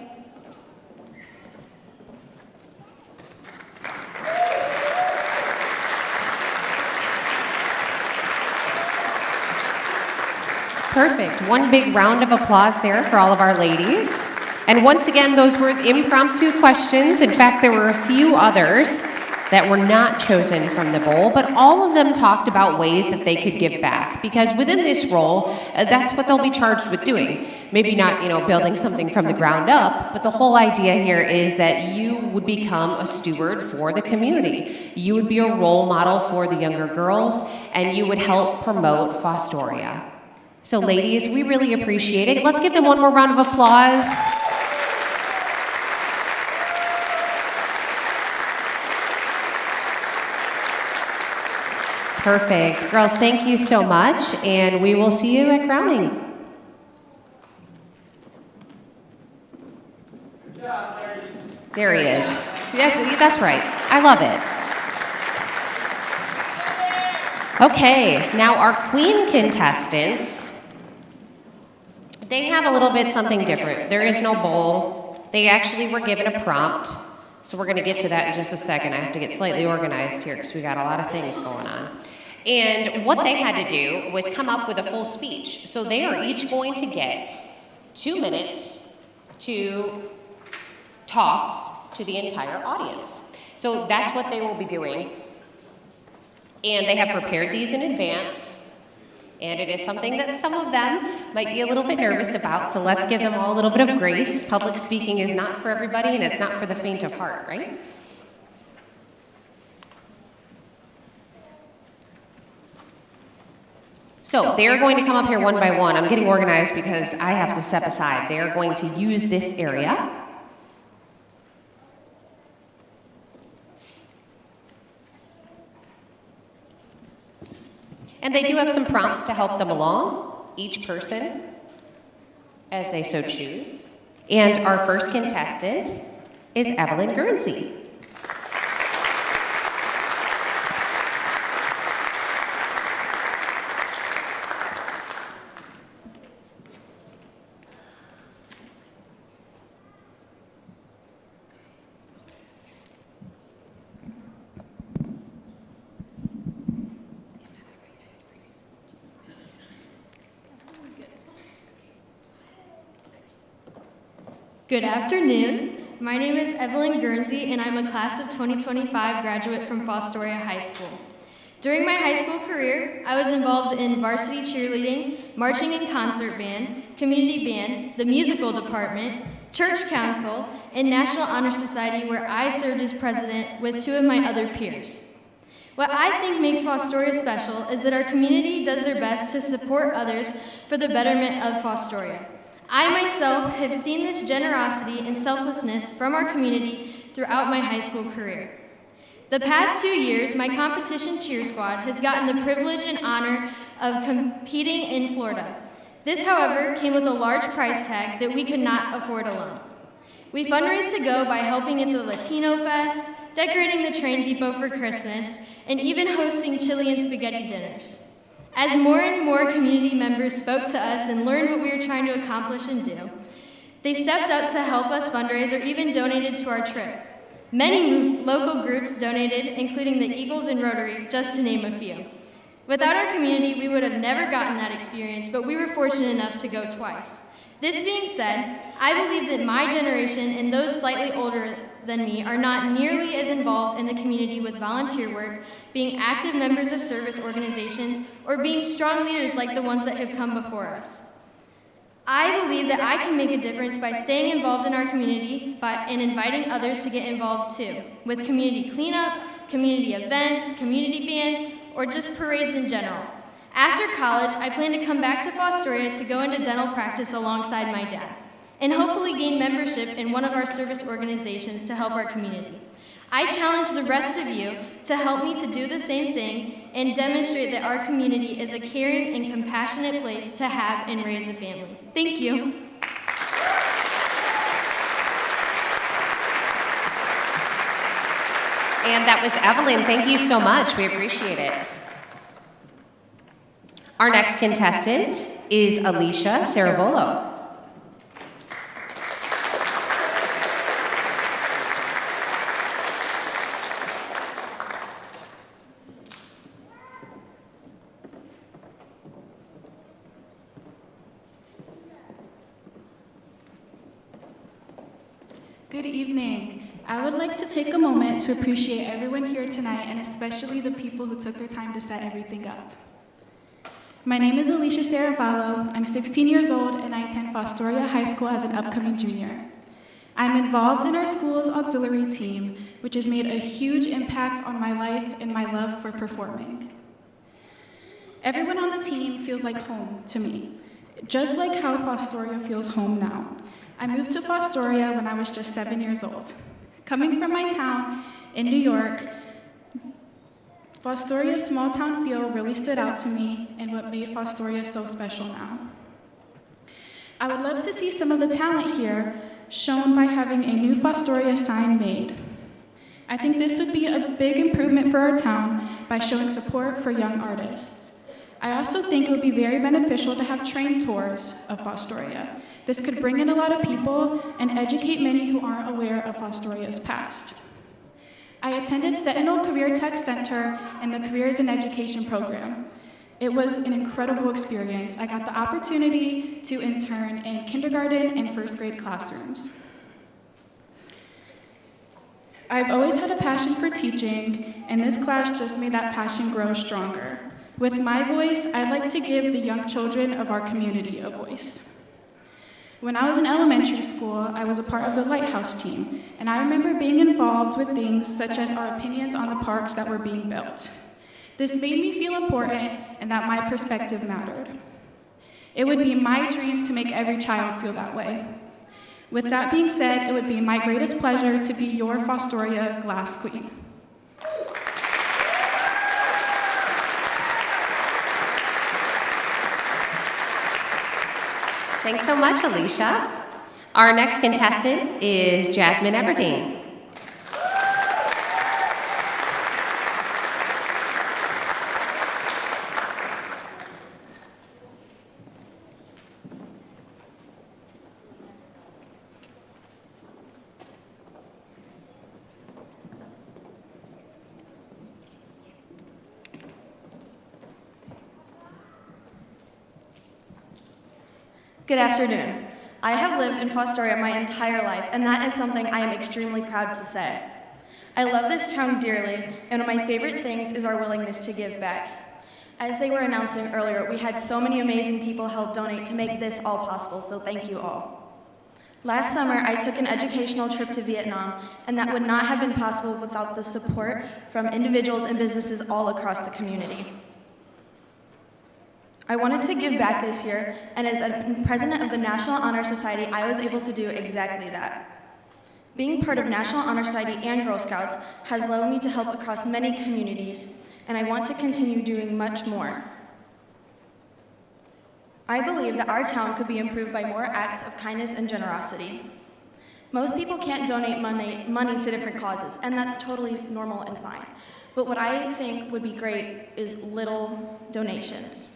C: Perfect. One big round of applause there for all of our ladies. And once again, those were impromptu questions. In fact, there were a few others that were not chosen from the bowl, but all of them talked about ways that they could give back. Because within this role, that's what they'll be charged with doing. Maybe not, building something from the ground up, but the whole idea here is that you would become a steward for the community. You would be a role model for the younger girls, and you would help promote Fostoria. So ladies, we really appreciate it. Let's give them one more round of applause. Perfect. Girls, thank you so much, and we will see you at crowning.
H: Good job,
C: there he is. That's right. I love it. Okay, now our queen contestants, they have a little bit something different. There is no bowl. They actually were given a prompt. So we're going to get to that in just a second. I have to get slightly organized here because we got a lot of things going on. And what they had to do was come up with a full speech. So they are each going to get 2 minutes to talk to the entire audience. So that's what they will be doing. And they have prepared these in advance. And it is something that some of them might be a little bit nervous about, so let's give them all a little bit of grace. Public speaking is not for everybody, and it's not for the faint of heart, right? So they're going to come up here one by one. I'm getting organized because I have to step aside. They're going to use this area. And they do have some prompts to help them along, each person, as they so choose. And our first contestant is Evelyn Guernsey.
I: Good afternoon. My name is Evelyn Guernsey, and I'm a class of 2025 graduate from Fostoria High School. During my high school career, I was involved in varsity cheerleading, marching and concert band, community band, the musical department, church council, and National Honor Society, where I served as president with 2 of my other peers. What I think makes Fostoria special is that our community does their best to support others for the betterment of Fostoria. I myself have seen this generosity and selflessness from our community throughout my high school career. The past 2 years, my competition cheer squad has gotten the privilege and honor of competing in Florida. This, however, came with a large price tag that we could not afford alone. We fundraised to go by helping at the Latino Fest, decorating the train depot for Christmas, and even hosting chili and spaghetti dinners. As more and more community members spoke to us and learned what we were trying to accomplish and do, they stepped up to help us fundraise or even donated to our trip. Many local groups donated, including the Eagles and Rotary, just to name a few. Without our community, we would have never gotten that experience, but we were fortunate enough to go twice. This being said, I believe that my generation and those slightly older than me are not nearly as involved in the community with volunteer work, being active members of service organizations, or being strong leaders like the ones that have come before us. I believe that I can make a difference by staying involved in our community and inviting others to get involved too, with community cleanup, community events, community band, or just parades in general. After college, I plan to come back to Fostoria to go into dental practice alongside my dad, and hopefully gain membership in one of our service organizations to help our community. I challenge the rest of you to help me to do the same thing and demonstrate that our community is a caring and compassionate place to have and raise a family. Thank you.
C: And that was Evelyn. Thank you so much. We appreciate it. Our next contestant is Alicia Saravolo.
H: Good evening. I would like to take a moment to appreciate everyone here tonight, and especially the people who took their time to set everything up. My name is Alicia Saravalo. I'm 16 years old, and I attend Fostoria High School as an upcoming junior. I'm involved in our school's auxiliary team, which has made a huge impact on my life and my love for performing. Everyone on the team feels like home to me, just like how Fostoria feels home now. I moved to Fostoria when I was just 7 years old. Coming from my town in New York, Fostoria's small town feel really stood out to me and what made Fostoria so special now. I would love to see some of the talent here shown by having a new Fostoria sign made. I think this would be a big improvement for our town by showing support for young artists. I also think it would be very beneficial to have train tours of Fostoria. This could bring in a lot of people and educate many who aren't aware of Fostoria's past. I attended Sentinel Career Tech Center and the Careers in Education program. It was an incredible experience. I got the opportunity to intern in kindergarten and first grade classrooms. I've always had a passion for teaching, and this class just made that passion grow stronger. With my voice, I'd like to give the young children of our community a voice. When I was in elementary school, I was a part of the Lighthouse team, and I remember being involved with things such as our opinions on the parks that were being built. This made me feel important and that my perspective mattered. It would be my dream to make every child feel that way. With that being said, it would be my greatest pleasure to be your Fostoria Glass Queen.
C: Thanks so much, Alicia. Our next contestant is Jasmine Everdeen.
B: Good afternoon. I have lived in Fostoria my entire life, and that is something I am extremely proud to say. I love this town dearly, and one of my favorite things is our willingness to give back. As they were announcing earlier, we had so many amazing people help donate to make this all possible, so thank you all. Last summer, I took an educational trip to Vietnam, and that would not have been possible without the support from individuals and businesses all across the community. I wanted to give back this year, and as a president of the National Honor Society, I was able to do exactly that. Being part of National Honor Society and Girl Scouts has allowed me to help across many communities, and I want to continue doing much more. I believe that our town could be improved by more acts of kindness and generosity. Most people can't donate money to different causes, and that's totally normal and fine. But what I think would be great is little donations.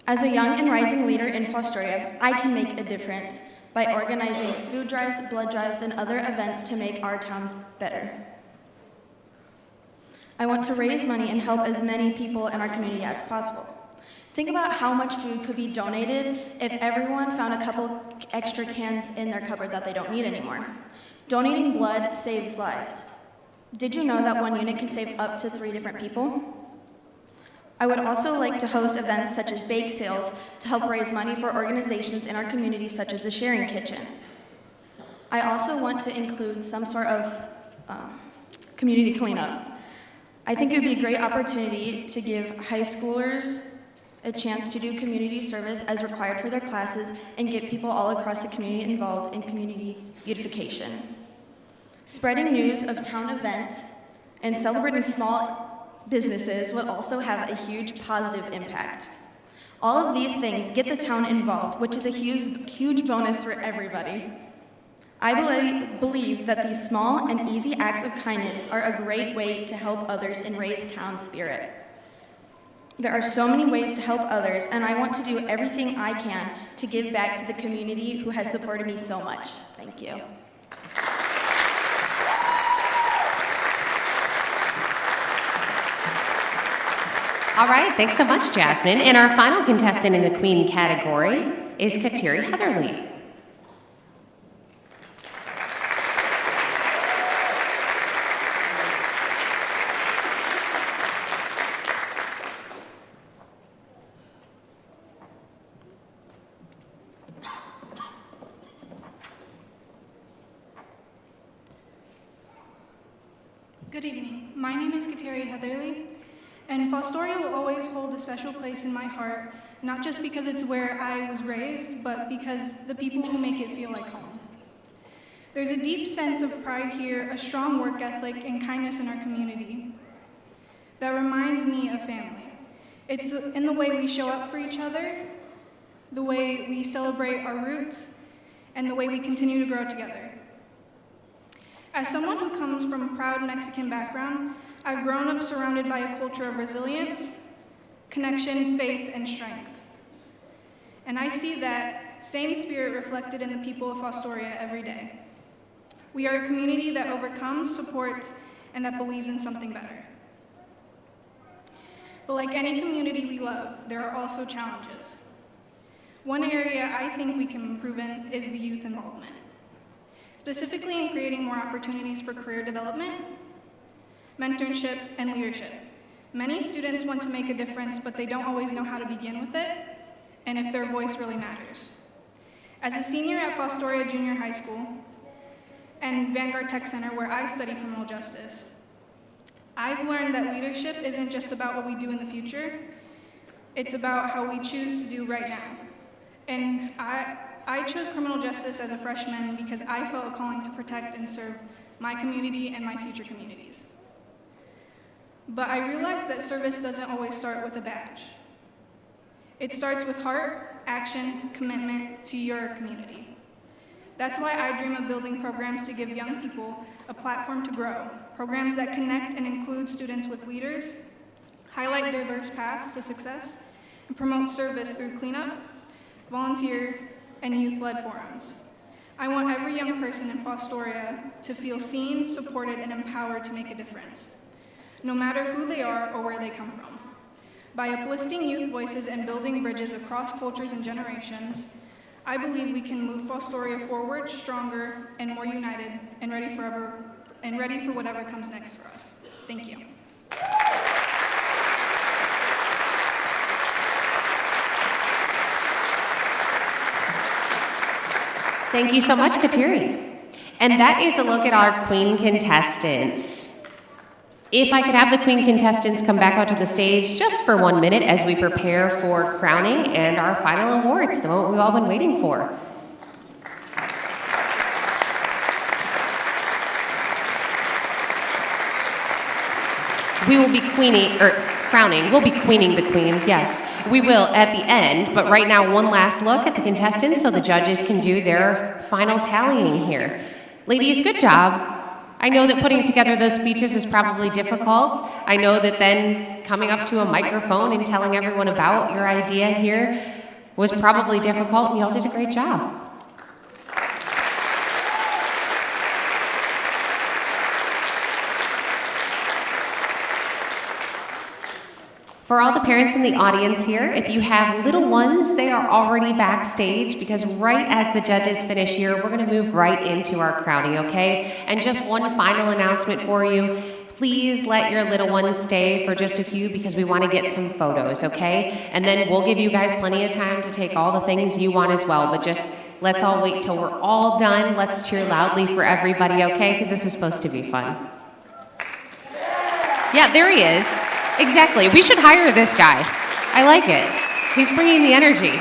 B: As a young and rising leader in Fostoria, I can make a difference by organizing food drives, blood drives, and other events to make our town better. I want to raise money and help as many people in our community as possible. Think about how much food could be donated if everyone found a couple extra cans in their cupboard that they don't need anymore. Donating blood saves lives. Did you know that one unit can save up to 3 different people? I would also like to host events such as bake sales to help raise money for organizations in our community such as the Sharing Kitchen. I also want to include some sort of community cleanup. I think it would be a great opportunity to give high schoolers a chance to do community service as required for their classes and get people all across the community involved in community beautification. Spreading news of town events and celebrating small businesses would also have a huge positive impact. All of these things get the town involved, which is a huge bonus for everybody. I believe that these small and easy acts of kindness are a great way to help others and raise town spirit. There are so many ways to help others, and I want to do everything I can to give back to the community who has supported me so much. Thank you.
C: All right, thanks so much, Jasmine. And our final contestant in the Queen category is Kateri Heatherly.
F: Good evening. My name is Kateri Heatherly, and Fostoria will always hold a special place in my heart, not just because it's where I was raised, but because the people who make it feel like home. There's a deep sense of pride here, a strong work ethic, and kindness in our community that reminds me of family. It's in the way we show up for each other, the way we celebrate our roots, and the way we continue to grow together. As someone who comes from a proud Mexican background, I've grown up surrounded by a culture of resilience, connection, faith, and strength. And I see that same spirit reflected in the people of Fostoria every day. We are a community that overcomes, supports, and that believes in something better. But like any community we love, there are also challenges. One area I think we can improve in is the youth involvement, specifically in creating more opportunities for career development, mentorship, and leadership. Many students want to make a difference, but they don't always know how to begin with it, and if their voice really matters. As a senior at Fostoria Junior High School and Vanguard Tech Center, where I study criminal justice, I've learned that leadership isn't just about what we do in the future, it's about how we choose to do right now. And I chose criminal justice as a freshman because I felt a calling to protect and serve my community and my future communities. But I realized that service doesn't always start with a badge. It starts with heart, action, commitment to your community. That's why I dream of building programs to give young people a platform to grow, programs that connect and include students with leaders, highlight diverse paths to success, and promote service through cleanup, volunteer, and youth-led forums. I want every young person in Fostoria to feel seen, supported, and empowered to make a difference, no matter who they are or where they come from. By uplifting youth voices and building bridges across cultures and generations, I believe we can move Fostoria forward stronger and more united and ready for whatever comes next for us. Thank you.
C: Thank you so much, Kateri. And that is a look at our Queen contestants. If I could have the Queen contestants come back out to the stage just for 1 minute as we prepare for crowning and our final awards, the moment we've all been waiting for. We will be crowning. We'll be queening the queen, yes. We will at the end, but right now, one last look at the contestants so the judges can do their final tallying here. Ladies, good job. I know that putting together those speeches is probably difficult. I know that then coming up to a microphone and telling everyone about your idea here was probably difficult, and y'all did a great job. For all the parents in the audience here, if you have little ones, they are already backstage because right as the judges finish here, we're going to move right into our crowning, okay? And just one final announcement for you. Please let your little ones stay for just a few because we want to get some photos, okay? And then we'll give you guys plenty of time to take all the things you want as well, but just let's all wait till we're all done. Let's cheer loudly for everybody, okay? Because this is supposed to be fun. Yeah, there he is. Exactly. We should hire this guy. I like it. He's bringing the energy.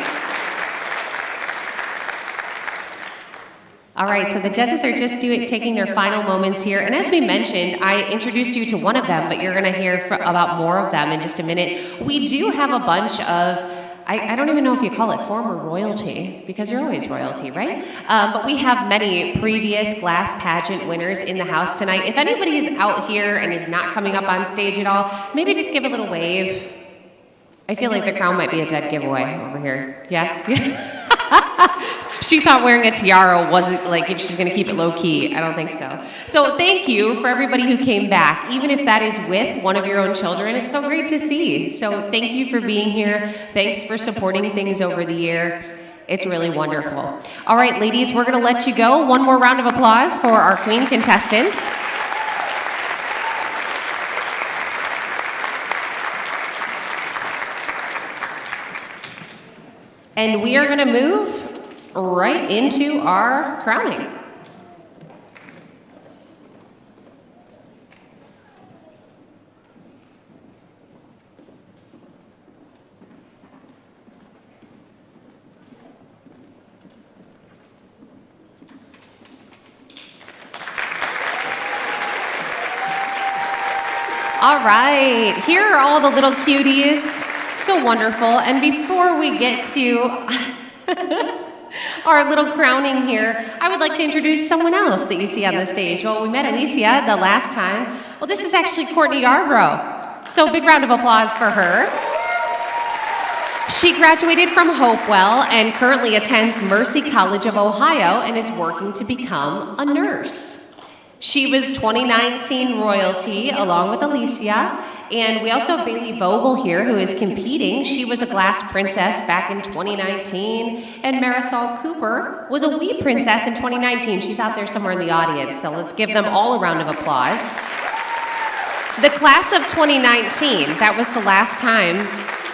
C: All right, so the judges are just taking their final moments here. And as we mentioned, I introduced you to one of them, but you're going to hear about more of them in just a minute. We do have a bunch of, I don't even know if you call it former royalty, because you're always royalty, right? But we have many previous glass pageant winners in the house tonight. If anybody is out here and is not coming up on stage at all, maybe just give a little wave. I feel like the crown might be a dead giveaway over here. Yeah? She thought wearing a tiara wasn't like if she's going to keep it low key. I don't think so. So thank you for everybody who came back, even if that is with one of your own children. It's so great to see. So thank you for being here. Thanks for supporting things over the years. It's really wonderful. All right, ladies, we're going to let you go. One more round of applause for our queen contestants. And we are going to move right into our crowning. All right, here are all the little cuties. So wonderful. And before we get to our little crowning here, I would like to introduce someone else that you see on the stage. Well, we met Alicia the last time. Well, this is actually Courtney Yarbrough. So big round of applause for her. She graduated from Hopewell and currently attends Mercy College of Ohio and is working to become a nurse. She was 2019 royalty along with Alicia, and we also have Bailey Vogel here who is competing. She was a glass princess back in 2019, and Marisol Cooper was a wee princess in 2019. She's out there somewhere in the audience, so let's give them all a round of applause. The class of 2019, that was the last time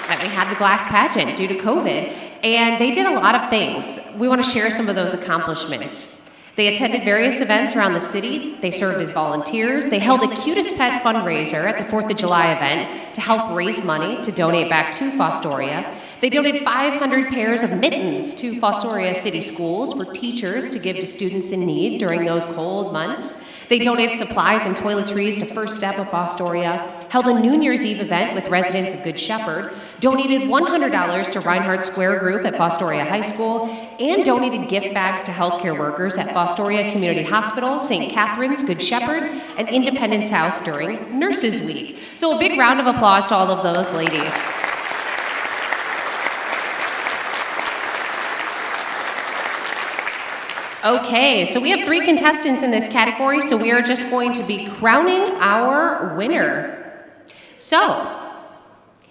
C: that we had the glass pageant due to COVID, and they did a lot of things. We want to share some of those accomplishments. They attended various events around the city. They served as volunteers. They held a Cutest Pet fundraiser at the 4th of July event to help raise money to donate back to Fostoria. They donated 500 pairs of mittens to Fostoria City Schools for teachers to give to students in need during those cold months. They donated supplies and toiletries to First Step of Fostoria, held a New Year's Eve event with residents of Good Shepherd, donated $100 to Reinhardt Square Group at Fostoria High School, and donated gift bags to healthcare workers at Fostoria Community Hospital, St. Catherine's, Good Shepherd, and Independence House during Nurses Week. So a big round of applause to all of those ladies. Okay, so we have 3 contestants in this category, so we are just going to be crowning our winner. So,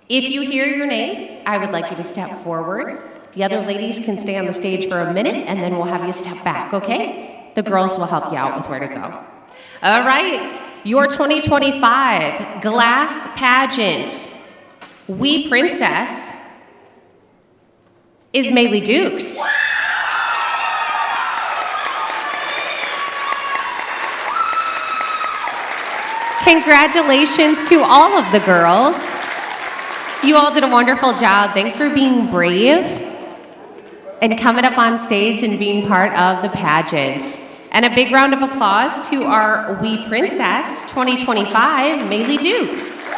C: if you hear your name, I would like you to step forward. The other ladies can stay on the stage for a minute, and then we'll have you step back, okay? The girls will help you out with where to go. All right, your 2025 Glass Pageant Wee Princess is Maylee Dukes. Congratulations to all of the girls. You all did a wonderful job. Thanks for being brave and coming up on stage and being part of the pageant. And a big round of applause to our Wee Princess 2025, Maylee Dukes.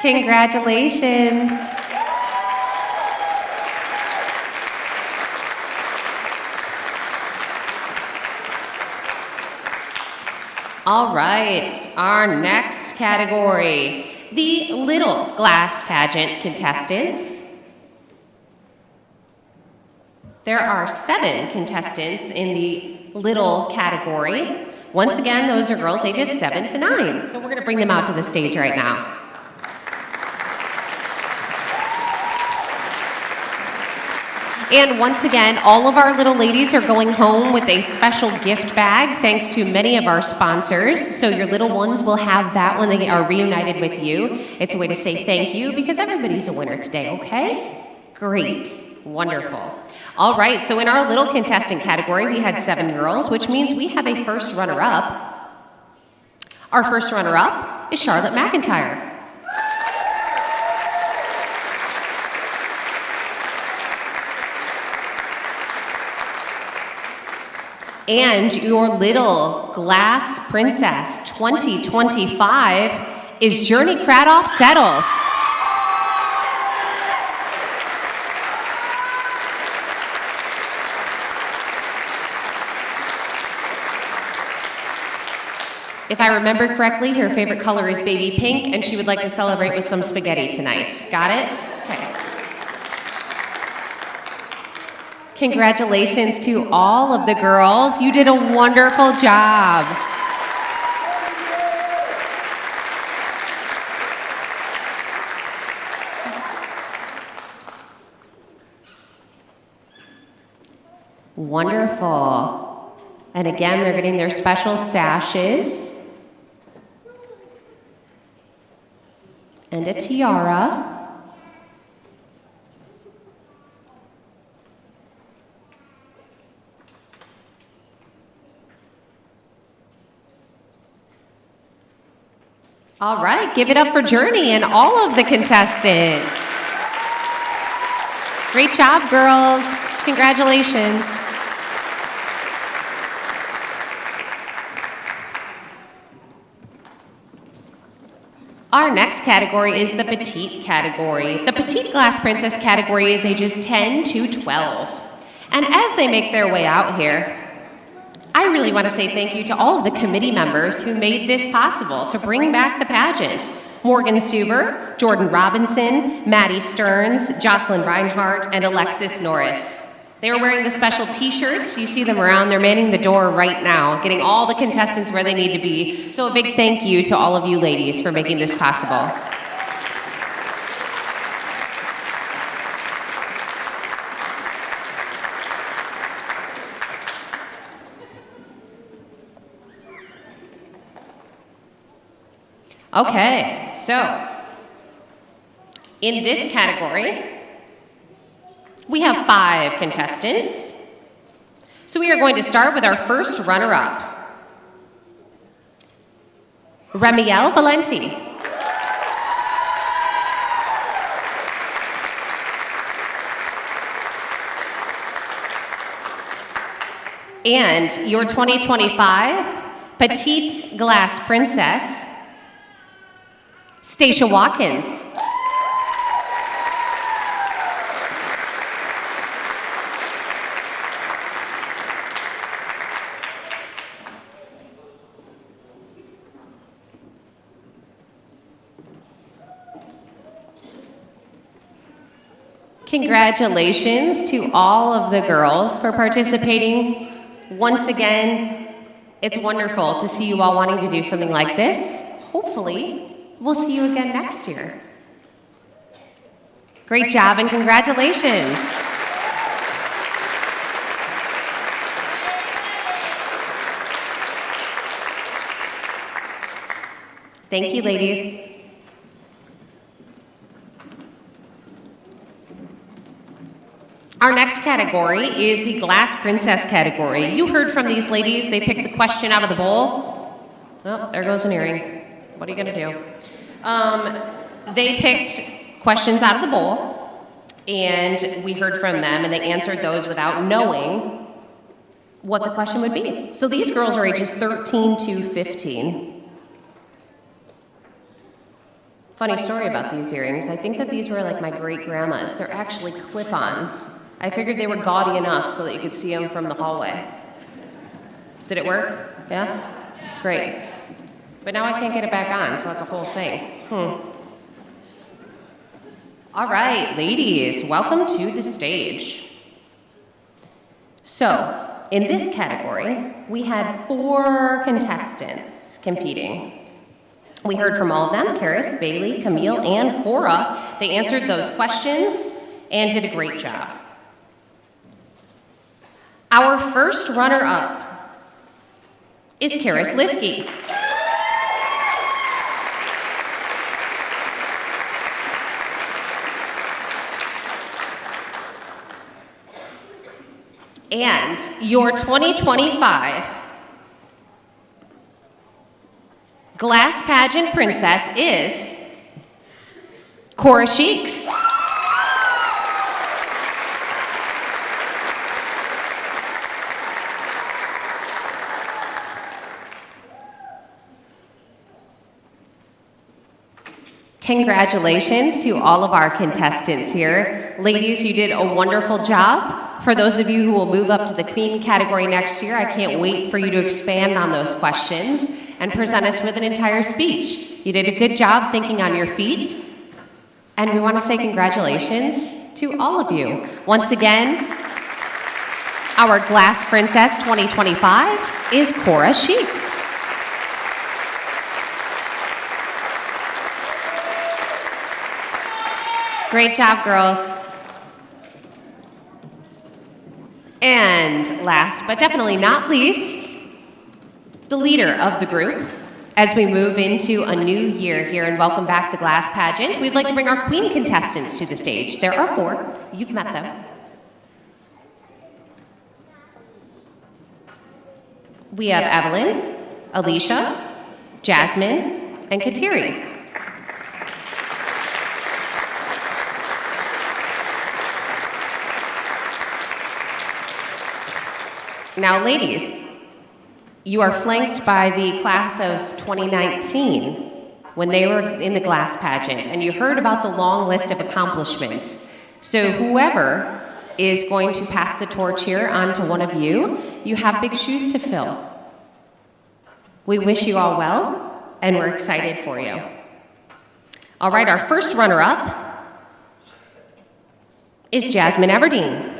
C: Congratulations. All right, our next category, the Little Glass Pageant contestants. There are 7 contestants in the Little category. Once again, those are girls ages 7 to 9. So we're going to bring them out to the stage right now. And once again, all of our little ladies are going home with a special gift bag thanks to many of our sponsors. So your little ones will have that when they are reunited with you. It's a way to say thank you because everybody's a winner today, okay? Great. Wonderful. All right, so in our little contestant category, we had 7 girls, which means we have a first runner-up. Our first runner-up is Charlotte McIntyre. And your little glass princess 2025 is Journey Cradoff Settles. If I remember correctly, her favorite color is baby pink, and she would like to celebrate with some spaghetti tonight. Got it? Okay. Congratulations to all of the girls. You did a wonderful job. Wonderful. And again, they're getting their special sashes and a tiara. All right, give it up for Journey and all of the contestants. Great job, girls. Congratulations. Our next category is the petite category. The petite glass princess category is ages 10 to 12. And as they make their way out here, I really want to say thank you to all of the committee members who made this possible to bring back the pageant. Morgan Suber, Jordan Robinson, Maddie Stearns, Jocelyn Reinhardt, and Alexis Norris. They were wearing the special t-shirts. You see them around. They're manning the door right now, getting all the contestants where they need to be. So a big thank you to all of you ladies for making this possible. Okay, so in this category, we have 5 contestants. So we are going to start with our first runner-up, Remiel Valenti. And your 2025 Petite Glass Princess, Stacia Watkins. Congratulations to all of the girls for participating. Once again, it's wonderful to see you all wanting to do something like this. Hopefully, we'll see you again next year. Great job and congratulations. Thank you, ladies. Our next category is the Glass Princess category. You heard from these ladies. They picked the question out of the bowl. Oh, there goes an earring. What are you going to do? They picked questions out of the bowl, and we heard from them, and they answered those without knowing what the question would be. So these girls are ages 13 to 15. Funny story about these earrings. I think that these were like my great-grandma's. They're actually clip-ons. I figured they were gaudy enough so that you could see them from the hallway. Did it work? Yeah? Great. But now I can't get it back on, so that's a whole thing. All right, ladies, welcome to the stage. So, in this category, we had 4 contestants competing. We heard from all of them, Karis, Bailey, Camille, and Cora. They answered those questions and did a great job. Our first runner-up is Karis Liskey. And your 2025 Glass Pageant Princess is Cora Sheeks. Congratulations to all of our contestants here. Ladies, you did a wonderful job. For those of you who will move up to the Queen category next year, I can't wait for you to expand on those questions and present us with an entire speech. You did a good job thinking on your feet. And we want to say congratulations to all of you. Once again, our Glass Princess 2025 is Cora Sheeks. Great job, girls. And last but definitely not least, the leader of the group as we move into a new year here and welcome back the Glass Pageant. We'd like to bring our Queen contestants to the stage. There are 4. You've met them. We have Evelyn, Alicia, Jasmine, and Kateri. Now, ladies, you are flanked by the class of 2019 when they were in the Glass Pageant, and you heard about the long list of accomplishments. So whoever is going to pass the torch here on to one of you, you have big shoes to fill. We wish you all well, and we're excited for you. All right, our first runner-up is Jasmine Everdeen.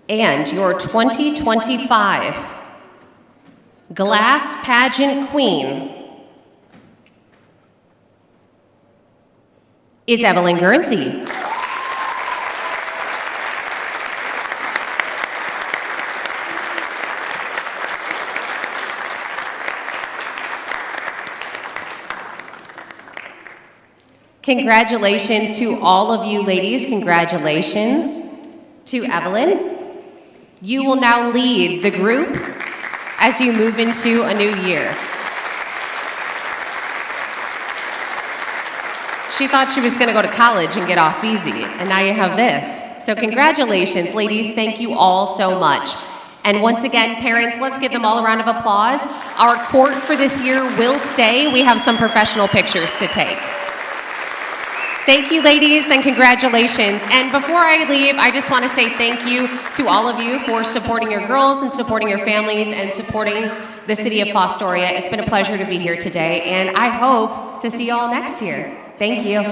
C: And your 2025 Glass Pageant Queen is Evelyn Guernsey. Congratulations to all of you ladies. Congratulations to Evelyn. You will now lead the group as you move into a new year. She thought she was going to go to college and get off easy, and now you have this. So congratulations, ladies. Thank you all so much. And once again, parents, let's give them all a round of applause. Our court for this year will stay. We have some professional pictures to take. Thank you, ladies, and congratulations. And before I leave, I just want to say thank you to all of you for supporting your girls and supporting your families and supporting the city of Fostoria. It's been a pleasure to be here today, and I hope to see you all next year. Thank you.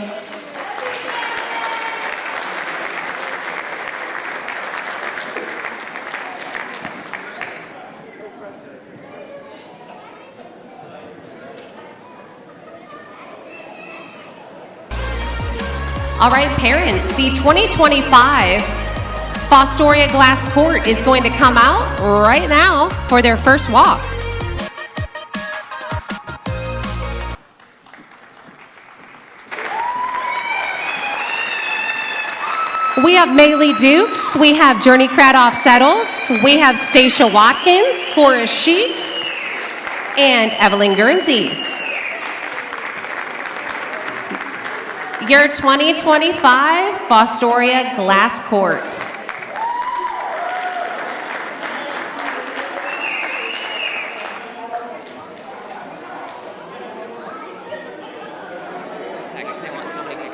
C: All right, parents, the 2025 Fostoria Glass Court is going to come out right now for their first walk. We have Maylee Dukes, we have Journey Cradoff Settles, we have Stacia Watkins, Cora Sheeks, and Evelyn Guernsey. Your 2025 Fostoria Glass Court. I guess they want so many pictures.